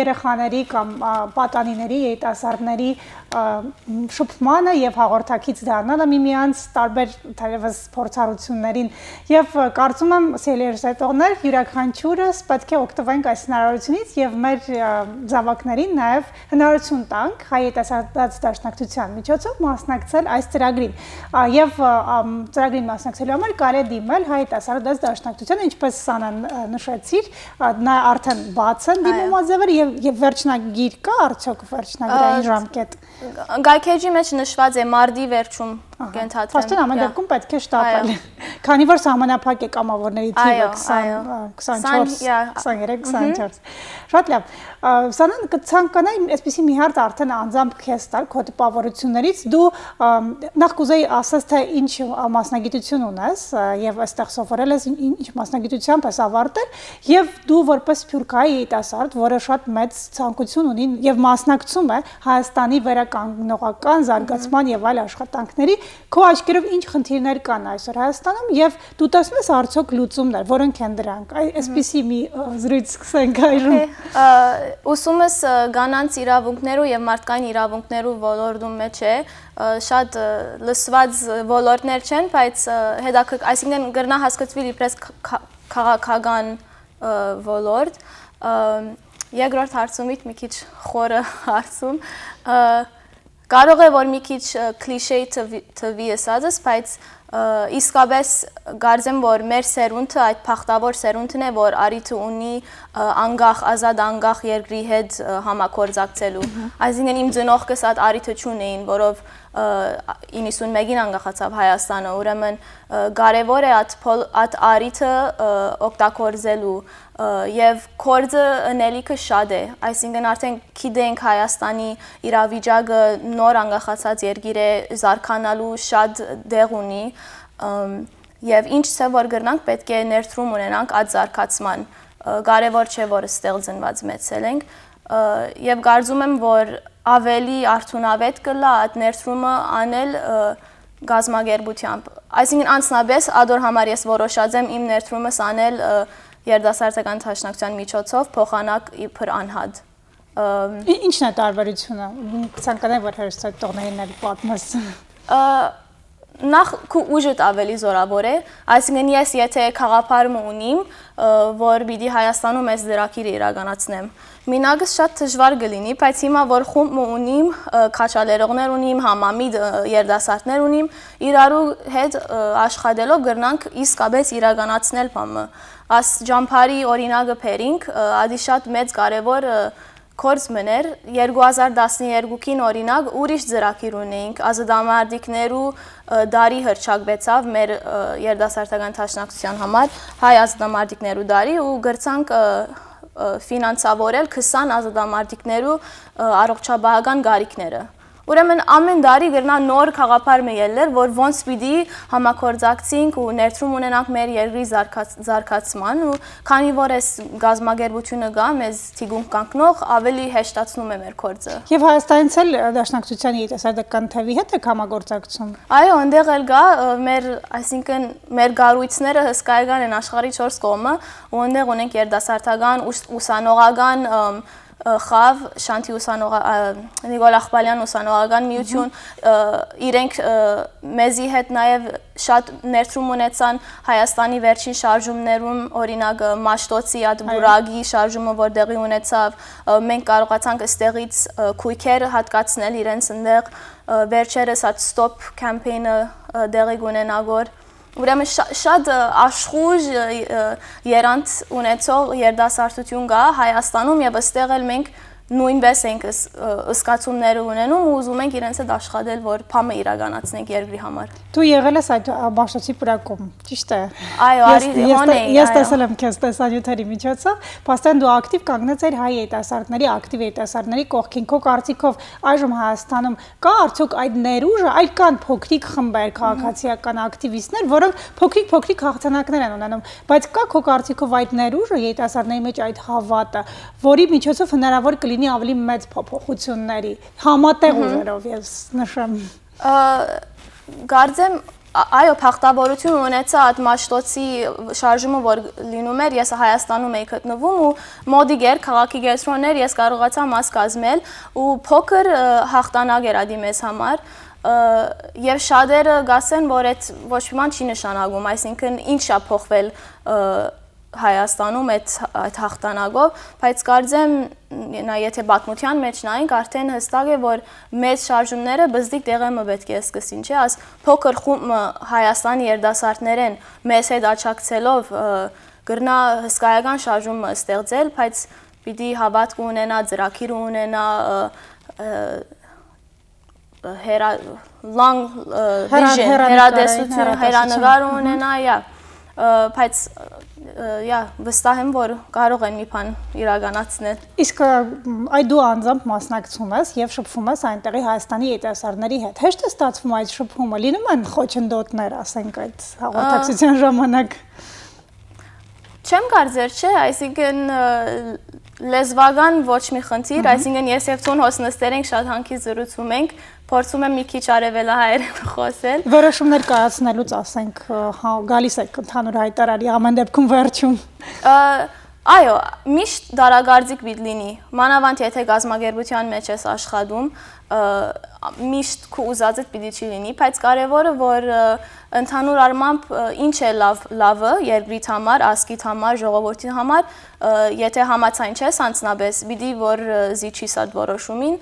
երեխաների կամ պատանիների, երիտասարդների շփմանը եւ հաղորդակից դառնալը միմյանց տարբեր թերևս փորձառություններին եւ կարծում եմ սելերսետողներ յուրաքանչյուրս պետք է օգտվենք այս հնարավորությունից եւ մեր զավակներին նաեւ հնարավորություն տանք հայ-երիտասարդաց դաշնակցության միջոցով մասնակցել այս ծրագրին եւ ծրագրին մասնակցելու համար կարելի է դիմել հայ-երիտասարդաց դաշնակցությանը, ինչպես Սանան նշեցիր, նա արդեն բաց են դիմումաձևերը եւ վերջնագիր կա արդյոք վերջնագրային ժամկետ։ Գայքեջի մեջ նշված է մարտի վերջում կենթադրեմ։ Փաստորեն ամեն դեպքում պետք է շտապել։ Քանի որ սահմանափակ է կամավորների թիվը 24, 24։ Շատ լավ։ Սանան կցանկանայի այսպեսի մի հարց արդեն անձամբ քեզ տալ քո տպավորություններից։ Դու նախ կուզեի ասես թե ինչ մասնագիտություն ունես եւ այստեղ սովորել ես ինչ մասնագիտությամբ ես ավարտել եւ դու որպես սփյուռքահայ երիտասարդ, որը շատ մեծ ցանկություն ունի եւ մասնակցում է Հայաստանի վերականգնողական զարգացման եւ այլ աշխատանքների, քո աչքերով ինչ խնդիրներ կան այսօր Հայաստանում եւ դու տեսնում ես արդյոք լուծումներ, որոնք են դրանք։ Այսպեսի մի զրույց սկսենք այժմ։ Ուսումս կանանց իրավունքներու եւ մարդկային իրավունքներու ոլորտում մեջ է, շատ լսված ոլորտներ չեն, բայց այսինքն գրնա հասկացվել իբրես քաղաքական ոլորտ։ Երկրորդ հարցումից մի քիչ խորը հարցում, կարող է որ մի քիչ կլիշե թվի ասածս, բայց իսկապես կարծեմ որ մեր սերունդը այդ փախտավոր սերունդն է, որ արիթը ունի անգախ ազատ անգախ երկրի հետ համագործակցելու։ Այսինքն իմ ծնողքս այդ արիթը չունեին, որով 91-ին անկախացավ Հայաստանը, ուրեմն կարևոր է այդ արիթը օգտագործելու եւ կորձը ընելիքը շատ է, այսինքն արդեն գիտենք Հայաստանի իրավիճակը նոր անկախացած երկիր է, զարգանալու շատ դեղ ունի եւ ինչ թե որ գրնանք պետք է ներդրում ունենանք այդ զարգացման, կարևոր չէ որ ստեղ ծնված մեծել ենք եւ կարծում եմ որ ավելի արդյունավետ կլա այդ ներդրումը անել գազագերբությամբ, այսինքն անձնապես ադոր համար ես որոշած եմ իմ ներդրումս անել երդասարտական դաշնակցության միջոցով փոխանակ իբր անհատ։ Ինչն է տարբերությունը։ Ցանկանայի որ հերոստատողներին էլ պատմես։ Նախ քո ուժը ավելի զորավոր է, այսինքն ես եթե խաղապարում ունիմ, որ պիտի Հայաստանում ես դրակիրը իրականացնեմ, մինագս շատ դժվար կլինի, բայց հիմա որ խումբ ունիմ, քաչալերողներ ունիմ, համամիտ երդասարտներ ունիմ, իրարու հետ աշխատելով կրնանք իսկապես իրականացնել բամը։ Աս ջամփարի օրինակը բերինք, ադի շատ մեծ կարևոր Կորձ մներ 2012-ին օրինակ ուրիշ ծրագիր ունեինք, ազատամարտիկներու դարի հռչակվեցավ մեր երդասարտական դաշնակցության համար, հայ ազատամարտիկներու դարի ու գրցանք ֆինանսավորել 20 ազատամարտիկներու առողջապահական գարիքները։ Ուրեմն ամեն դարի գրնա նոր խաղապարը ելներ, որ ոնց պիտի համագործակցենք ու ներդրում ունենանք մեր երկրի զարգացման ու քանի որ այս գազագերբությունը գա, մեզ թիգուն կանգնող ավելի հեշտացնում է մեր գործը։ Եվ Հայաստանից էլ դաշնակցության երիտասարդական թևի հետ եք համագործակցում։ Այո, այնտեղ էլ գա մեր, այսինքն մեր գառույցները հսկայական են աշխարհի 4 կողմը, ու այնտեղ ունենք երիտասարդական, ուսանողական խավ շանթի Նիկոլ Ախպալյան ուսանողական միություն իրենք մեզի հետ նաև շատ ներդրում ունեցան Հայաստանի վերջին շարժումներում, օրինակ Մաշտոցի այդ բուրագի շարժումը, որ տեղի ունեցավ, մենք կարողացանք այստեղից քույքեր հատկացնել իրենց այնտեղ վերջերս այդ stop campaign-ը տեղի ունենագոր Ուրեմն շատ աշխուժ երանց ունեցող երդասարտություն կա Հայաստանում եւ այստեղ էլ մենք նույնպես ենք ըսկացումներ ունենում ու ուզում ենք իրենց հետ աշխատել, որ փամը իրականացնենք երկրի համար։ Դու եղել ես այդ Մաշտոցի պրակում, ճիշտ է։ Այո, ես տեսել եմ քեզ տեսանյութերի միջոցով, փաստորեն դու ակտիվ կանգնած ես հայ երիտասարդների, ակտիվ երիտասարդների կողքին։ Քո կարծիքով այժմ Հայաստանում կա արդյոք այդ ներուժը, այլ կան փոքրիկ խմբեր, քաղաքացիական ակտիվիստներ, որոնք փոքրիկ հաղթանակներ են ունենում, բայց կա քո կարծիքով այդ ներուժը երիտասարդների մեջ այդ հավատը, որի միջոցով հնարավոր կլինի ավելի մեծ փոփոխությունների համատեղ ուժերով ես նշեմ։ Կարծեմ այո, փախտավորություն ունեցա այդ մաշտոցի շարժումը, որ լինում էր, ես Հայաստանում էի գտնվում ու մոդիգեր, քաղաքի գետրոններ, ես կարողացա մաս կազմել ու փոքր հաղթանակ էր ադի մեզ համար եւ շատերը գասեն, որ այդ ոչ մի բան չի նշանակում, այսինքն ինչ է փոխվել Հայաստանում այդ հաղթանակով, բայց կարծեմ, եթե պատմության մեջ նայենք, արդեն հստակ է, որ մեծ շարժումները բզդիկ տեղը պետք է սկսին, չէ, այս փոքր խումբը Հայաստանի երդասարտներեն մեզ հետ աջակցելով գրնա հսկայական շարժումը ստեղծել, բայց պիտի հավատք ունենա, ծրագիր ունենա, հեռադեսություն, հեռանկար ունենա, բայց վստահ եմ, որ կարող են մի բան իրականացնել։ Իսկ այդ դու անձամբ մասնակցում ես եւ շփվում ես այնտեղի Հայաստանի երիտասարդների հետ։ Հեշտ է ստացվում այդ շփումը, լինում են խոչընդոտներ, ասենք այդ հաղորդակցության ժամանակ։ Չեմ կարծեր, չէ, այսինքն լեզվական ոչ մի խնդիր, այսինքն ես եւ Թուն հոսնստեր ենք շատ հանգի զրուցում ենք, փորձում եմ մի քիչ արևելահայերեն խոսել։ Որոշումներ կայացնելուց ասենք, գալիս եք ընդհանուր հայտարարի ամեն դեպքում վերջում։ Այո, միշտ դարագարձիկ պիտի լինի, մանավանդ եթե գազագերբության մեջ ես աշխատում, միշտ քո ուզածդ պիտի չի լինի, բայց կարևորը որ ընդհանուր առմամբ ինչ է լավը երկրիդ համար, ազգիդ համար, ժողովրդի համար, եթե համաձայն չես անձնապես, պիտի որ զիջի սա որոշումին,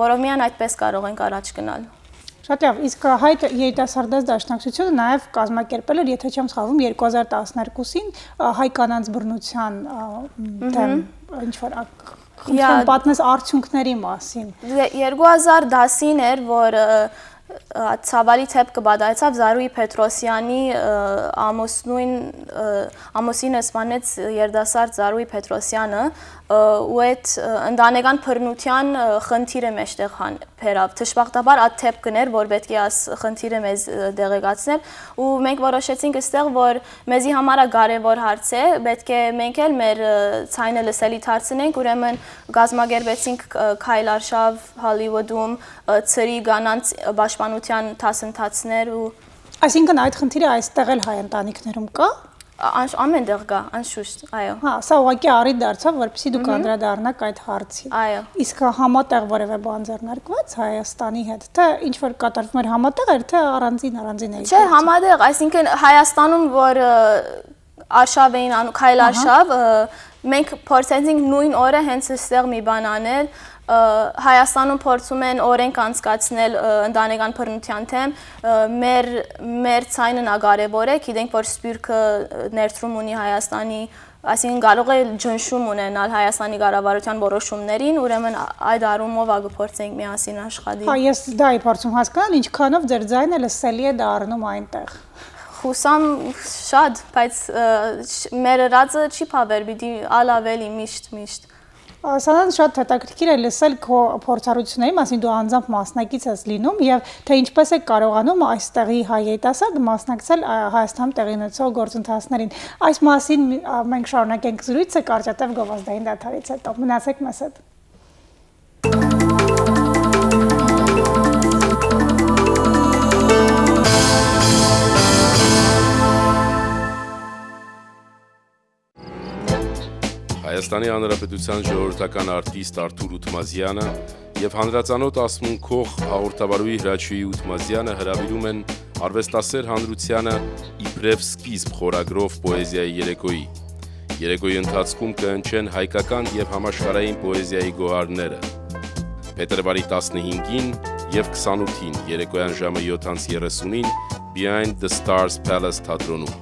որով միայն այդպես կարող ենք առաջ գնալ։ Շատ լավ, իսկ հայ երիտասարդաց դաշնակցությունը նաև կազմակերպել էր, եթե չեմ սխալվում, 2012-ին հայ կանանց բռնության դեմ ինչ-որ պատմես արդյունքների մասին։ 2010-ին էր, որ ցավալի թեփ կբադայցավ Զարուհի Պետրոսյանի ամուսինը սպանեց երդասարդ Զարուհի Պետրոսյանը ու այդ ընտանեկան բռնության խնդիրը մեջտեղ բերավ։ Դժբախտաբար այդ թեփ կներ, որ պետք է այս խնդիրը մեզ դեղեկացնել ու մենք որոշեցինք այստեղ, որ մեզի համար կարևոր հարց է, պետք է մենք էլ մեր ցայնը լսելի դարձնենք, ուրեմն գազագերբեցինք Քայլարշավ Հոլիվուդում ծրի կանանց պաշտպանության դասընթացներ ու այսինքն այդ խնդիրը այստեղ էլ հայ ընտանիքներում կա։ Ամեն տեղ կա, անշուշտ, այո։ Հա, սա ուղղակի առիթ դարձավ, որպեսզի դուք անդրադառնաք այդ հարցին։ Այո։ Իսկ համատեղ որևէ բան ձեռնարկված Հայաստանի հետ, թե ինչ որ կատարվում էր համատեղ էր, թե առանձին էր։ Չէ, համատեղ, այսինքն Հայաստանում, որ արշավ էին անում, Քայլ արշավ, մենք փորձեցինք նույն օրը հենց այստեղ մի բան անել, Հայաստանում փորձում են օրենք անցկացնել ընտանեկան բռնության թեմ, մեր ցայնն կարևոր է, գիտենք, որ Սփյուռքը ներդրում ունի Հայաստանի, այսինքն կարող է ջնշում ունենալ Հայաստանի կառավարության որոշումներին, ուրեմն այդ առումով կփորձենք միասին աշխատել։ Հա, ես դա եմ փորձում հասկանալ, ինչքանով ձեր ձայնը լսելի է դառնում այնտեղ։ Հուսամ շատ, բայց մեր ռածը չի փավեր, պիտի ալավելի միշտ։ Սանան շատ հետաքրքիր է լսել քո փորձառությունների մասին, դու անձամբ մասնակից ես լինում եւ թե ինչպես է կարողանում այստեղի հայ երիտասարդը մասնակցել Հայաստանում տեղի ունեցող գործընթացներին։ Այս մասին մենք շարունակենք զրույցը կարճատև գովազդային դադարից հետո։ Մնացեք մեզ հետ։ Հայաստանի Հանրապետության ժողովրդական արտիստ Արթուր Ութմազյանը եւ հանրածանոթ ասմունքող հաղորդավարուհի Հրաչուհի Ութմազյանը հրավիրում են արվեստասեր հանրությանը իբրև սկիզբ խորագրով պոեզիայի երեկոյի։ Երեկոյի ընթացքում կհնչեն հայկական եւ համաշխարհային պոեզիայի գոհարները։ Փետրվարի 15-ին եւ 28-ին երեկոյան ժամը 7:30-ին Behind the Stars Palace թատրոնում։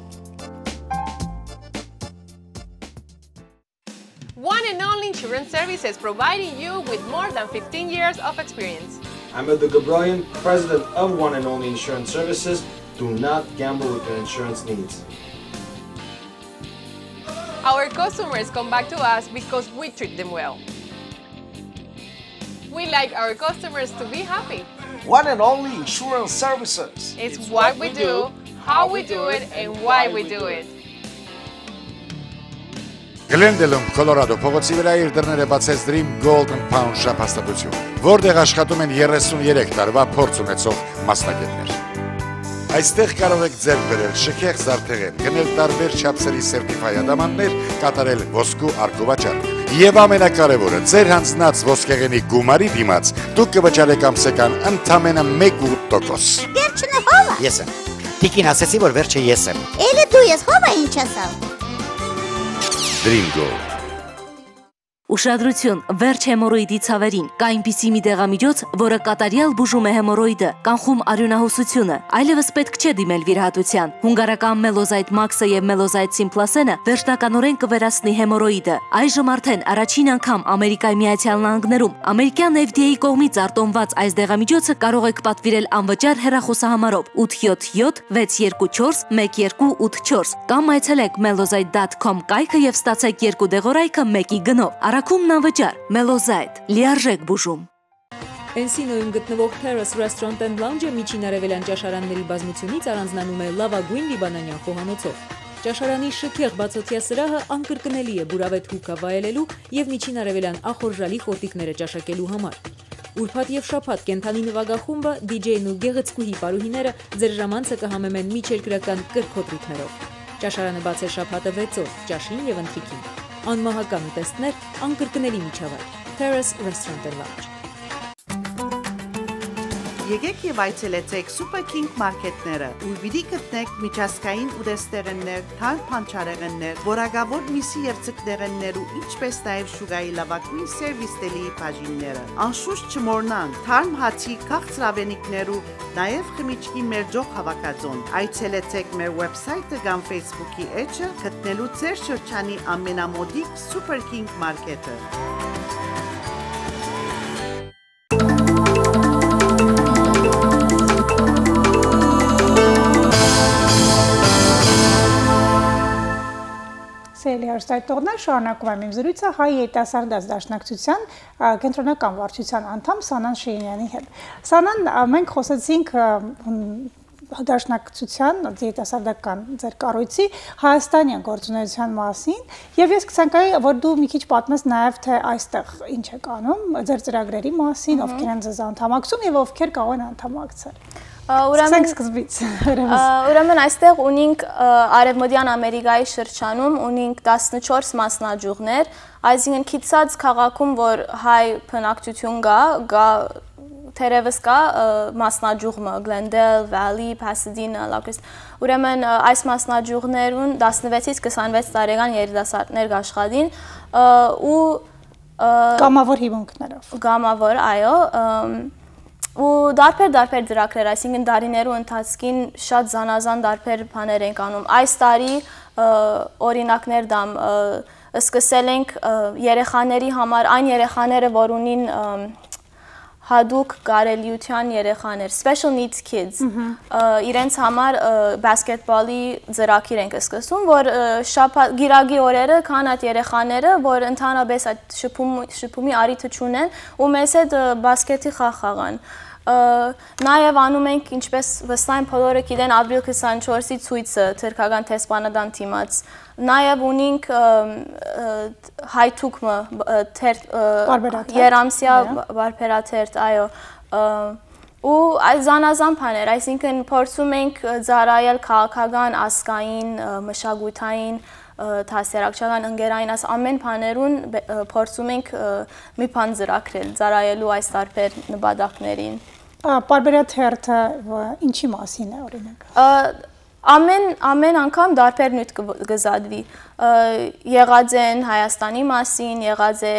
One and Only Insurance Services, providing you with more than 15 years of experience. I'm Ed Gabralian, president of One and Only Insurance Services. Do not gamble with your insurance needs. Our customers come back to us because we treat them well. We like our customers to be happy. One and Only Insurance Services. It's what we do, how we do it, and why we do it. Գլենդելում, Կոլորադո փողոցի վրա իր դռները բացեց Dream Golden Pound Shop հաստատություն, որտեղ աշխատում են 33 տարվա փորձ ունեցող մասնագետներ։ Այստեղ կարող եք ձեռք բերել շքեղ զարդեղեն, գնել տարբեր չափսերի սերտիֆայ ադամանտներ, կատարել ոսկու արգովաճառք։ Եվ ամենակարևորը, ձեր հանձնած ոսկեղենի գումարի դիմաց դուք կվճարեք ամսական ընդամենը 1.8%։ Վերջն է հովը։ Ես եմ։ Տիկին ասեցի, որ վերջը ես եմ։ Էլի դու ես հովը ինչ ասալ։ Dream Gold Ուշադրություն, վերջ հեմորոիդի ցավերին, կա այնպիսի մի դեղամիջոց, որը կատարյալ բուժում է հեմորոիդը, կանխում արյունահոսությունը, այլևս պետք չէ դիմել վիրահատության։ Հունգարական Մելոզայտ Մաքսը եւ Մելոզայտ Սիմպլասենը վերջնականորեն կվերացնի հեմորոիդը։ Այժմ արդեն առաջին անգամ Ամերիկայի Միացյալ Նահանգներում ամերիկյան FDA-ի կողմից արտոնված այս դեղամիջոցը կարող եք պատվիրել անվճար հեռախոսահամարով 877 624 1284 կամ այցելեք melozite.com կայքը եւ ստացեք 2 դեղորայքը 1-ի գնով։ Արագումն անվճար, Մելոզայտ, լիարժեք բուժում։ Էնսինոյում գտնվող Terrace Restaurant and Lounge-ը միջին արևելյան ճաշարանների բազմությունից առանձնանում է լավագույն լիբանանյան խոհանոցով։ Ճաշարանի շքեղ բացօթյա սրահը անկրկնելի է բուրավետ հուկա վայելելու եւ միջին արևելյան ախորժալի խորտիկները ճաշակելու համար։ Ուրբաթ եւ շաբաթ կենթանի նվագախումբը, DJ-ն ու գեղեցկուհի պարուհիները ձեր ժամանցը կհամեմեն միջերկրական կրքոտ ռիթմերով։ Ճաշարանը բաց է շաբաթը 6 օր, ճաշին եւ ընթրիքին։ Անմահական ուտեստներ, անկրկնելի միջավայր։ Terrace Restaurant and Lounge։ Եկեք եւ այցելեցեք Super King մարքեթները, ուր պիտի գտնեք միջազգային ուտեստեղեններ, թարմ փանչարեղեններ, որակավոր միսի երցիկներեններ ու ինչպես նաեւ շուգայի լավագույն սերվիսների բաժինները։ Անշուշտ չմոռնանք թարմ հացի քաղցրավենիքներ ու նաեւ խմիչքի մերջող հավաքածուն։ Այցելեցեք մեր վեբսայթը կամ Facebook-ի էջը, գտնելու ձեր շրջանի ամենամոդիկ Super King մարքեթը։ Սելիարստայտողներ շարունակում եմ իմ զրույցը հայ երիտասարդ դաշնակցության կենտրոնական վարչության անդամ Սանան Շիրինյանի հետ։ Սանան, մենք խոսեցինք դաշնակցության երիտասարդական ձեր կառույցի հայաստանյան գործունեության մասին եւ ես կցանկայի որ դու մի քիչ պատմես նաեւ թե այստեղ ինչ եք անում ձեր ծրագրերի մասին, ովքեր են ձեզ անդամակցում եւ ովքեր կարող են անդամակցել։ Ուրեմն այստեղ ունենք Արևմտյան Ամերիկայի շրջանում ունենք 14 մասնաճյուղներ, այսինքն քիծած քաղաքում, որ հայ բնակչություն կա, թերևս կա մասնաճյուղը Glendale, Valley, Pasadena, Locust։ Ուրեմն այս մասնաճյուղներուն 16-ից 26 տարեկան երիտասարդներ կաշխատին ու կամավոր հիմունքներով։ Կամավոր, այո, ու դարբեր ծրագրեր, այսինքն դարիներու ընթացքին շատ զանազան դարբեր բաներ ենք անում։ Այս տարի օրինակներ դամ սկսել ենք երեխաների համար, այն երեխաները, որ ունին հադուկ կարելիության երեխաներ, special needs kids, իրենց համար բասկետբոլի ծրագիր ենք սկսում, որ գիրագի օրերը կան այդ երեխաները, որ ընդհանրապես այդ շփումի առիթը չունեն ու մեզ հետ բասկետի խաղան։ Նաև անում ենք, ինչպես վստահ եմ բոլորը գիտեն, ապրիլ 24-ի ցույցը թուրքական տեսփանադան թիմած։ Նաև ունենք հայթուկը երամսյա բարբերաթերթ, այո, ու զանազան բաներ, այսինքն փորձում ենք ծառայել քաղաքական, ազգային, մշակութային, դասերակցական, ընկերային, այս ամեն բաներուն փորձում ենք մի բան ծրագրել, ծառայելու այս տարբեր նպատակներին։ Բարբերաթերթը ինչի մասին է օրինակ։ Ամեն անգամ դարբեր նյութ կզադվի, եղած են Հայաստանի մասին, եղած է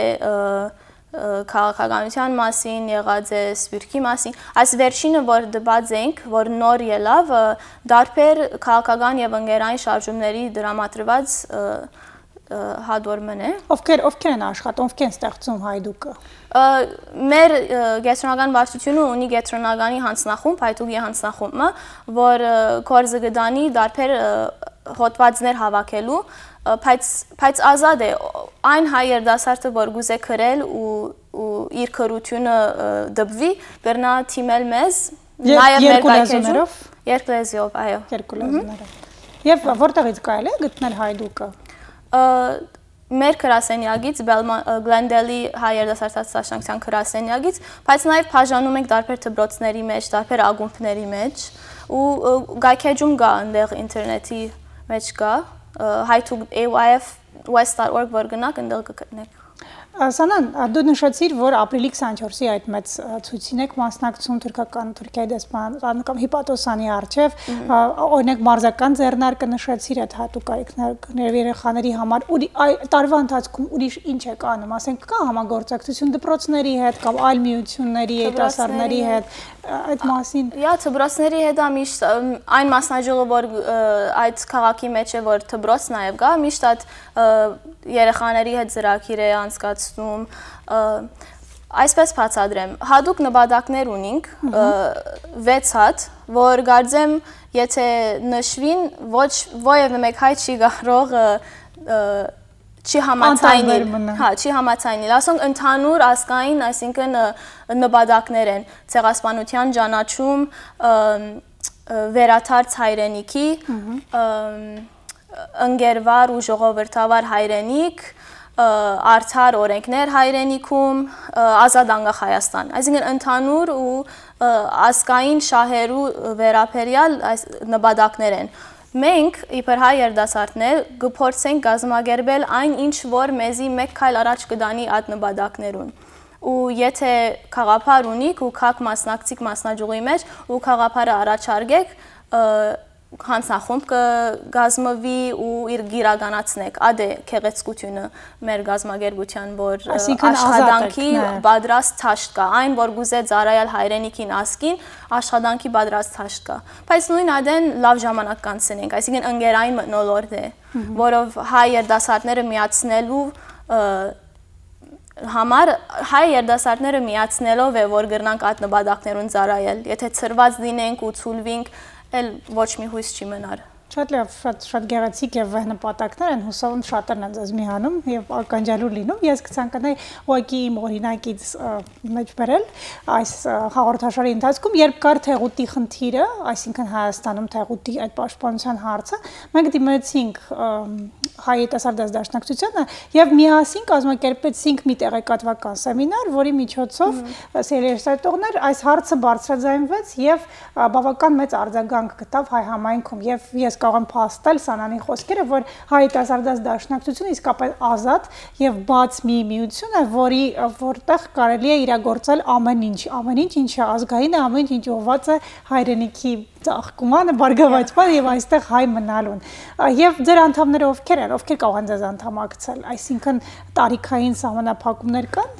քաղաքականության մասին, եղած է Սփյուռքի մասին, այս վերջինը, որ դպած ենք, որ նոր ելավ, դարբեր քաղաքական եւ ընկերային շարժումների դրամատրված հադորմն է։ Ովքեր են աշխատում, ովքեր են ստեղծում հայդուկը։ Մեր գետրոնական վարչությունը ունի գետրոնականի հանձնախումբ, հայդուկի հանձնախումբը, որ գործը կդանի դարբեր հոդվածներ հավաքելու, բայց ազատ է այն հայ երիտասարդը, որ գուզե գրել ու իր քրությունը դպվի, կրնա թիմել մեզ, նաև մեր կայքեջում, երկլեզիով, այո։ Երկլեզիներով։ Եվ որտեղից կարելի է գտնել հայդուկը։ Մեր գրասենյակից, Glendale-ի հայ երիտասարդական դաշնակցության գրասենյակից, բայց նաև բաժանում ենք դարբեր դպրոցների մեջ, դարբեր ակումբների մեջ, ու գայքեջում կա այնտեղ ինտերնետի մեջ կա hi2ayfwest.org որ գնաք այնտեղ կգտնեք Սանան, դու նշեցիր, որ ապրիլի 24-ի այդ մեծ ցույցին եք մասնակցում Թուրքիայի դեսպանատան կամ հիպատոսանի առջև, օրինակ մարզական ձեռնարկը նշեցիր այդ հատուկ այգիների երեխաների համար, տարվա ընթացքում ուրիշ ինչ եք անում, ասենք կա համագործակցություն դպրոցների հետ կամ այլ միությունների, երիտասարդների հետ, այդ մասին։ Դպրոցների հետ միշտ այն մասնաճյուղը, որ այդ քաղաքի մեջ է, որ դպրոց նաև կա, միշտ այդ երեխաների հետ ծրագիր է անցկացնում, այսպես բացատրեմ, հատուկ նպատակներ ունենք 6 հատ, որ կարծեմ, եթե նշվին, որևէ մեկ հայ չի կարող չի համաձայնել, ասենք ընդհանուր ազգային, այսինքն նպատակներ են, ցեղասպանության ճանաչում, վերաթարց հայրենիքի, ընկերվար ու ժողովրդավար հայրենիք, արդար օրենքներ հայրենիքում, ազատ անկախ Հայաստան։ Այսինքն ընդհանուր ու ազգային շահերու վերաբերյալ այս նպատակներ են։ Մենք իբր հայ երիտասարդներ կփորձենք կազմակերպել այն ինչ որ մեզի մեկ քայլ առաջ կդանի այդ նպատակներուն։ Ու եթե խաղապար ունիք ու քաղաք մասնակցիկ մասնաճյուղի մեջ ու խաղապարը առաջարկեք, հանձնախումբ կգազմվի ու իր գիրականացնեք, ադե քեղեցկությունը մեր գազմագերբության, որ աշխատանքի պատրաստ թաշտ կա, այն որ գուզե ծառայել հայրենիքին ազգին, աշխատանքի պատրաստ թաշտ կա։ Բայց նույն ադեն լավ ժամանակ կանցնենք, այսինքն ընկերային մթնոլորտ է, որով հայ երիտասարդները միացնելու համար հայ երիտասարդները միացնելով է, որ գրնանք այդ նպատակներուն ծառայել, եթե ծրված լինենք ու ցուլվենք էլ ոչ մի հույս չի մնար։ Շատ լավ, շատ գեղեցիկ եւ նպատակներ են, հուսով եմ շատերն են ձեզ միանում եւ ականջալու լինում։ Ես կցանկանայի ուղղակի իմ օրինակից մեջ բերել այս հաղորդաշարի ընթացքում, երբ կար թեղուտի խնդիրը, այսինքն Հայաստանում թեղուտի այդ պաշտպանության հարցը, մենք դիմեցինք հայ երիտասարդ դաշնակցությանը եւ միասին կազմակերպեցինք մի տեղեկատվական սեմինար, որի միջոցով սերիալսայտողներ այս հարցը բարձրաձայնվեց եւ բավական մեծ արձագանք գտավ հայ համայնքում եւ ես կարող եմ փաստել Սանանի խոսքերը, որ հայ երիտասարդ դաշնակցությունը իսկապես ազատ եւ բաց մի միություն է, որտեղ կարելի է իրագործել ամեն ինչ, ինչը ազգային է, ամեն ինչ ուղղված է հայրենիքի ծաղկմանը, բարգավաճման եւ այստեղ հայ մնալուն։ Եվ ձեր անդամները ովքեր են, ովքեր կարող են ձեզ անդամակցել, այսինքն տարիքային սահմանափակումներ կան։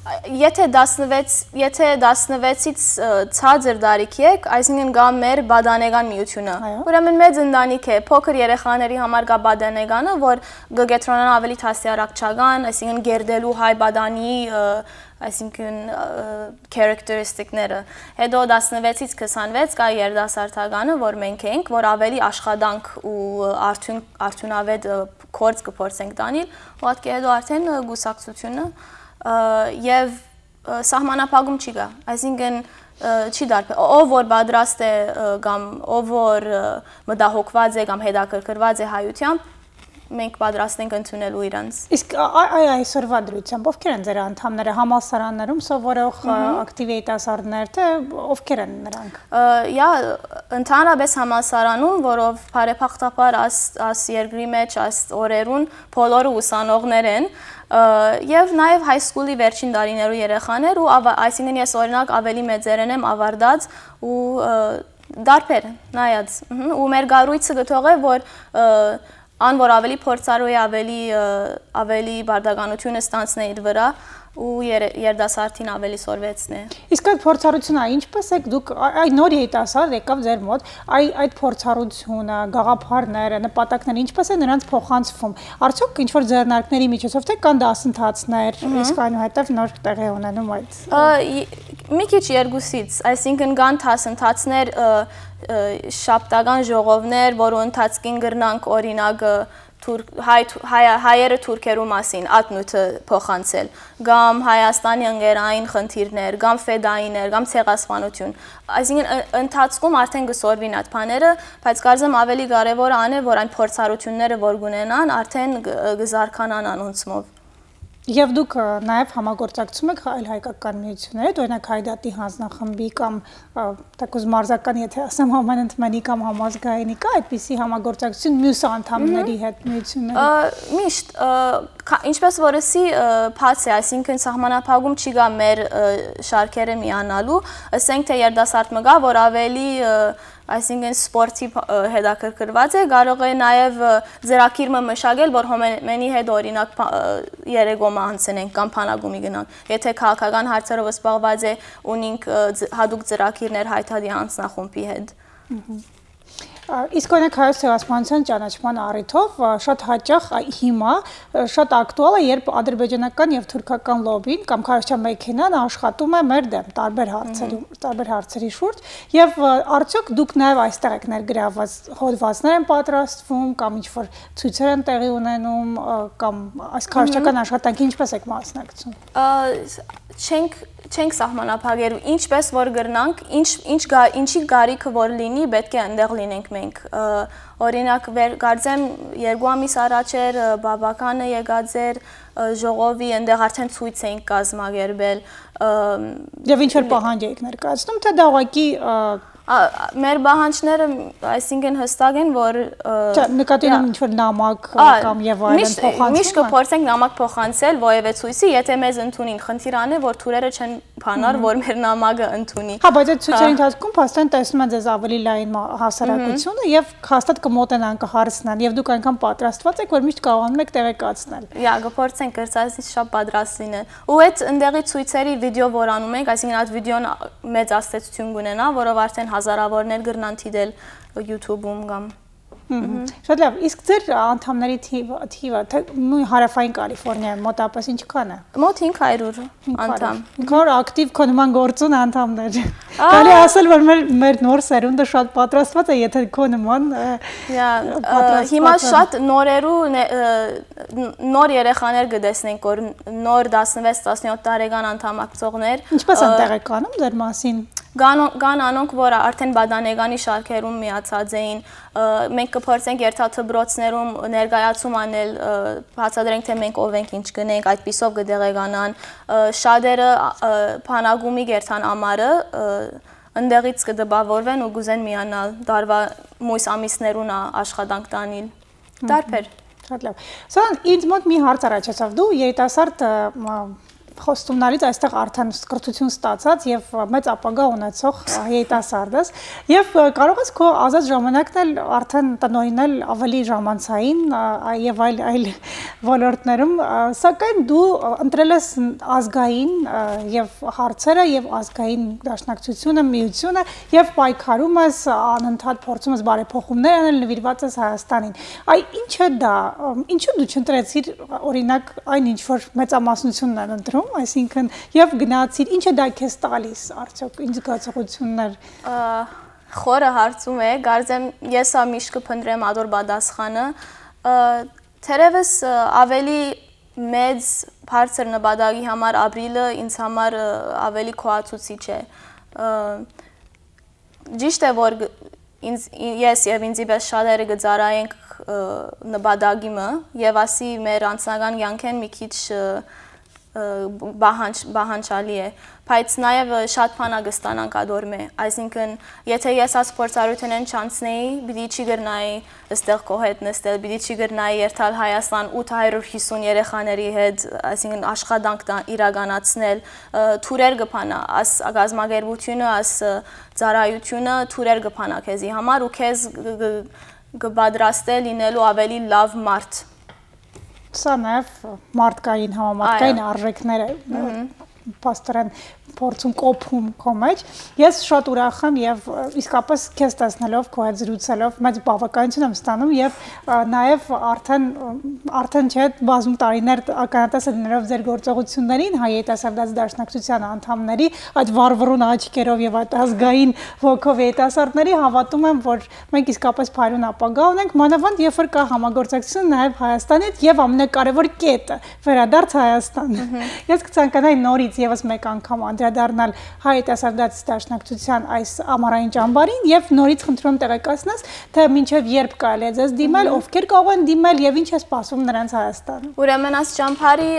Եթե 16-ից ցածր տարիքի եք, այսինքն գա մեր բադանեգան միությունը։ Ուրեմն մեծ ընտանիք է, փոքր երեխաների համար կա բադանեգանը, որ կգետրոնան ավելի հասարակչական, այսինքն գերդելու հայ բադանի, այսինքն characteristic-ները։ Հետո 16-ից 26 կա երիտասարդականը, որ մենք ենք, որ ավելի աշխատանք ու արդյունավետ գործ կփորձենք տանել, ուղղակի հետո արդեն գուսակցությունը եւ սահմանափակում չի գա, այսինքն չի դարբեր, ով որ պատրաստ է կամ ով որ մտահոգված է կամ հետաքրքրված է հայությամբ, մենք պատրաստ ենք ընդունելու իրանց։ Իսկ այսօրվա դրությամբ ովքեր են ձեր անդամները համալսարաններում սովորող ակտիվ երիտասարդներ, թե ովքեր են նրանք։ Ընդհանրապես համալսարանում, որով բարեփոխտաբար աս երկրի մեջ աս օրերուն բոլորը ուսանողներ են, եւ նաեւ high school-ի վերջին տարիներու երեխաներ ու այսինքն ես օրինակ ավելի մեծերեն եմ ավարտած ու դարբեր նայած ու մեր գառույցը գտող է որ որ ավելի փորձառու է ավելի բարդականությունը ստանցնե իր վրա ու երդասարտին ավելի սորվեցնե։ Իսկ այդ փորձառությունը ինչպես եք դուք այդ նոր երիտասարդ եկավ ձեր մոտ, այդ փորձառությունը, գաղափարները, նպատակները ինչպես է նրանց փոխանցվում։ Արդյոք ինչ որ ձեռնարկների միջոցով թե կան դասընթացներ, իսկ այնուհետև նոր տեղի ունենում այդ։ Մի քիչ երկուսից, այսինքն կան դասընթացներ շաբթական ժողովներ, որոնց ընթացքին գրնանք օրինակ հայերը թուրքերու մասին ատնույթը փոխանցել, կամ Հայաստանի ընկերային խնդիրներ, կամ ֆեդայիներ, կամ ցեղասպանություն։ Այսինքն ընթացքում արդեն գսորվին այդ բաները, բայց կարծեմ ավելի կարևորը ան է, որ այն փորձառությունները, որ գունենան, արդեն գզարքանան անոնցմով։ Եվ դուք նաև համագործակցում եք այլ հայկական միությունների, օրինակ Հայդատի հանձնախմբի կամ թեկուզ մարզական, եթե ասեմ համանընդմանի կամ համազգայինի կա այդպիսի համագործակցություն մյուս անդամների հետ միությունների։ Միշտ, ինչպես որսի փաց է, այսինքն սահմանափակում չի գա մեր շարքերը միանալու, ասենք թե երդասարդ մգա, որ ավելի այսինքն սպորտի հետաքրքրված է, կարող է նաև ձեռակիրմը մշակել, որ հոմենի հետ օրինակ երեգոմը անցնենք կամ փանագումի գնանք։ Եթե քաղաքական հարցերով զբաղված է, ունենք հատուկ ձեռակիրներ հայտարարի անձնախումբի հետ։ Իսկ օրինակ հայոց ցեղասպանության ճանաչման առիթով շատ հաճախ հիմա շատ ակտուալ է, երբ ադրբեջանական եւ թուրքական լոբին կամ քարոզչական մեքենան աշխատում է մեր դեմ տարբեր հարցերի շուրջ եւ արդյոք դուք նաեւ այստեղ եք ներգրավված, հոդվածներ են պատրաստվում կամ ինչ-որ ցույցեր են տեղի ունենում կամ այս քարոզչական աշխատանքի ինչպես եք մասնակցում։ Չենք սահմանափակելու, ինչպես որ գրնանք, ինչի գարիքը որ լինի, պետք է այնտեղ լինենք մենք։ Օրինակ, կարծեմ 2 ամիս առաջ էր Բաբականը եկած էր ժողովի, այնտեղ արդեն ցույց էինք կազմակերպել։ Եվ ինչ-որ պահանջ եք ներկայացնում, թե դա ուղղակի մեր բանջները, այսինքն հստակ են, որ նկատի ունեմ ինչ-որ նամակ կամ եւ այլն փոխանցում։ Միշտ կփորձենք նամակ փոխանցել Ոևէ ցույցի, եթե մեզ ընդունին, խնդիրան է, որ թուրերը չեն բանար, որ մեր նամակը ընդունի։ Հա, բայց այդ ցույցերի ընթացքում փաստորեն տեսնում են ձեզ ավելի լայն հասարակությունը եւ հաստատ կմոտենան, կհարցնան եւ դուք այնքան պատրաստված եք, որ միշտ կարողանում եք տեղեկացնել։ Յա, կփորձենք գրծածից շատ պատրաստ լինել։ Ու այդ ընդեղի ցույցերի վիդեո որ անում ենք, այսինքն այդ վիդեոն մեծ աստեցություն կունենա, որով արդեն հազարավորներ գրնան թիդել YouTube-ում կամ Շատ լավ, իսկ ձեր անդամների թիվը նույն հարավային Կալիֆոռնիայում մոտավորապես ինչքան է։ Մոտ 500 անդամ։ 500 ակտիվ քո նման գործուն անդամներ։ Կարելի ասել, որ մեր նոր սերունդը շատ պատրաստված է, եթե քո նման հիմա շատ նոր երեխաներ կտեսնենք, որ նոր 16-17 տարեկան անդամակցողներ։ Ինչպես են տեղեկանում ձեր մասին։ Կան անոնք, որ արդեն բադանեգանի շարքերում միացած էին, մենք կփորձենք երթաթբրոցներում ներկայացում անել, բացատրենք, թե մենք ով ենք, ինչ գնենք, այդպիսով կդեղեկանան, շատերը փանագումի գերթան ամառը, ընդեղից կդպավորվեն ու գուզեն միանալ, դարվա մույս ամիսներուն աշխատանք տանիլ, տարբեր։ Շատ լավ։ Սան ինձ մոտ մի հարց առաջացավ, դու երիտասարդ խոստումնալից այստեղ արդեն կրթություն ստացած եւ մեծ ապագա ունեցող երիտասարդ ես եւ կարող ես քո ազատ ժամանակն էլ արդեն տնօրինել ավելի ժամանցային եւ այլ ոլորտներում, սակայն դու ընտրել ես ազգային եւ հարցերը եւ ազգային դաշնակցությունը, միությունը եւ պայքարում ես անընդհատ փորձում ես բարեփոխումներ անել, նվիրված ես Հայաստանին։ Այ ինչ է դա, ինչու դու չընտրեցիր օրինակ այն ինչ որ մեծամասնությունն են ընտրում, այսինքն եւ գնացիր, ինչ է դա քեզ տալիս, արդյոք ինչ զգացողություններ։ Խորը հարցում է, կարծեմ ես միշտ կփնտրեմ ադոր պատասխանը, թերևս ավելի մեծ բարձր նպատակի համար ապրիլը ինձ համար ավելի քոացուցիչ է։ Ճիշտ է, որ ես եւ ինձի պես շատերը կծառայենք նպատակիմը եւ ասի մեր անձնական կյանքեն մի քիչ բահանջալի է, բայց նաև շատ բանակ ստանանք ադորմե, այսինքն եթե ես այս փորձառությունն չանցնեի, պիտի չի գրնայի այստեղ քո հետ նստել, պիտի չի գրնայի երթալ Հայաստան 850 երեխաների հետ, այսինքն աշխատանք իրականացնել, թուրեր կփանա, այս գազམ་ագերբությունը, այս ծառայությունը թուրեր կփանա քեզի համար ու քեզ կպատրաստել լինելու ավելի լավ մարդ։ Սա նաև մարդկային համամարտկային արժեքներ է, փաստորեն փորձում կոփում քո մեջ։ Ես շատ ուրախ եմ եւ իսկապես քեզ տեսնելով, քո հետ զրուցելով մեծ բավականություն եմ ստանում եւ նաեւ արդեն չէ բազում տարիներ ականատեսը դներով ձեր գործողություններին հայ-երիտասարդաց դաշնակցության անդամների այդ վառվռուն աչքերով եւ այդ ազգային ոգով երիտասարդների հավատում եմ, որ մենք իսկապես փայլուն ապագա ունենք, մանավանդ երբ որ կա համագործակցություն նաեւ Հայաստանից եւ ամենակարևոր կետը վերադարձ Հայաստան։ Ես կցանկանայի նորից եւս մեկ անգամ անդրադառնալ հայ-երիտասարդաց դաշնակցության այս ամառային ճամբարին եւ նորից խնդրում տեղեկացնես, թե մինչեւ երբ կարելի է ձեզ դիմել, ովքեր կարող են դիմել եւ ինչ է սպասվում նրանց Հայաստանում։ Ուրեմն այս ճամբարի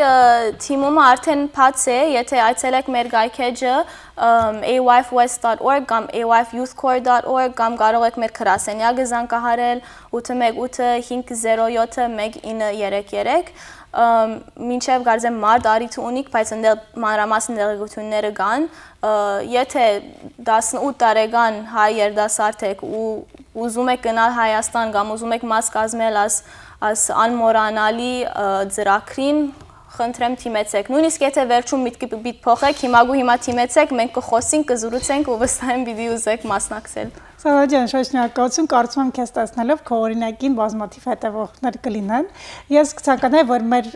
թիմումը արդեն բաց է, եթե այցելեք մեր գայքեջը ayfwest.org կամ ayfyouthcorps.org կամ կարող եք մեր գրասենյակը զանգահարել 818-507-1933 մինչև կարծեմ մարտ արիթ ունիք, բայց ընդեղ մանրամասն տեղեկությունները կան, եթե 18 տարեկան հայ երիտասարդ եք ու ուզում եք գնալ Հայաստան կամ ուզում եք մաս կազմել այս անմոռանալի ծրագրին, խնդրեմ թիմեցեք։ Նույնիսկ եթե վերջում միտքի պիտի փոխեք, հիմա թիմեցեք, մենք կխոսենք, կզրուցենք ու վստահ եմ պիտի ուզեք մասնակցել։ Սավա ջան, շատ շնորհակալություն, կարծում եմ քեզ տեսնելով քո օրինակին բազմաթիվ հետևողներ կլինեն։ Ես կցանկանայի, որ մեր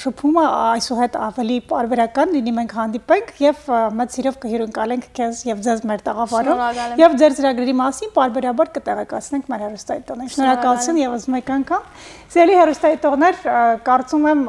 շփումը այսուհետ ավելի պարբերական լինի, մենք հանդիպենք եւ մեծ սիրով կհյուրընկալենք քեզ եւ ձեզ մեր տաղավարում եւ ձեր ծրագրերի մասին պարբերաբար կտեղեկացնենք մեր հեռուստաիտողներին։ Շնորհակալություն եւս մեկ անգամ։ Սիրելի հեռուստաիտողներ, կարծում եմ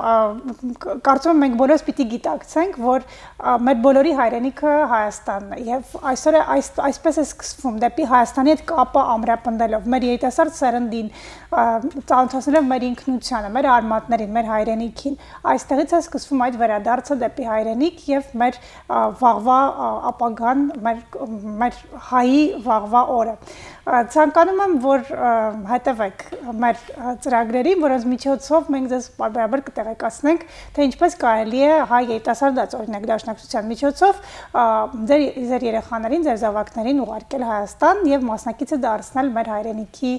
մենք բոլորս պիտի գիտակցենք, որ մեր բոլորի հայրենիքը Հայաստանն է եւ այսօր այսպես է սկսվում դեպի Հայաստանի հետ կապը ամրապնդելով մեր երիտասարդ սերնդին, ծանոթացնելով մեր ինքնությանը, մեր արմատներին, մեր հայրենիքին, այստեղից է սկսվում այդ վերադարձը դեպի հայրենիք եւ մեր վաղվա ապագան, մեր հայի վաղվա օրը։ Ցանկանում եմ, որ հետևեք մեր ծրագրերին, որոնց միջոցով մենք ձեզ պարբերաբար կտեղեկացնենք, թե ինչպես կարելի է հայ երիտասարդաց օրինակ դաշնակցության միջոցով ձեր երեխաներին, ձեր զավակներին ուղարկել Հայաստան եւ մասնակիցը դարձնել մեր հայրենիքի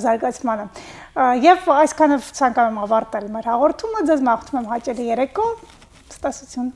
զարգացմանը։ Եվ այսքանով ցանկանում եմ ավարտել մեր հաղորդումը, ձեզ մաղթում եմ հաճելի երեկո, ստասություն։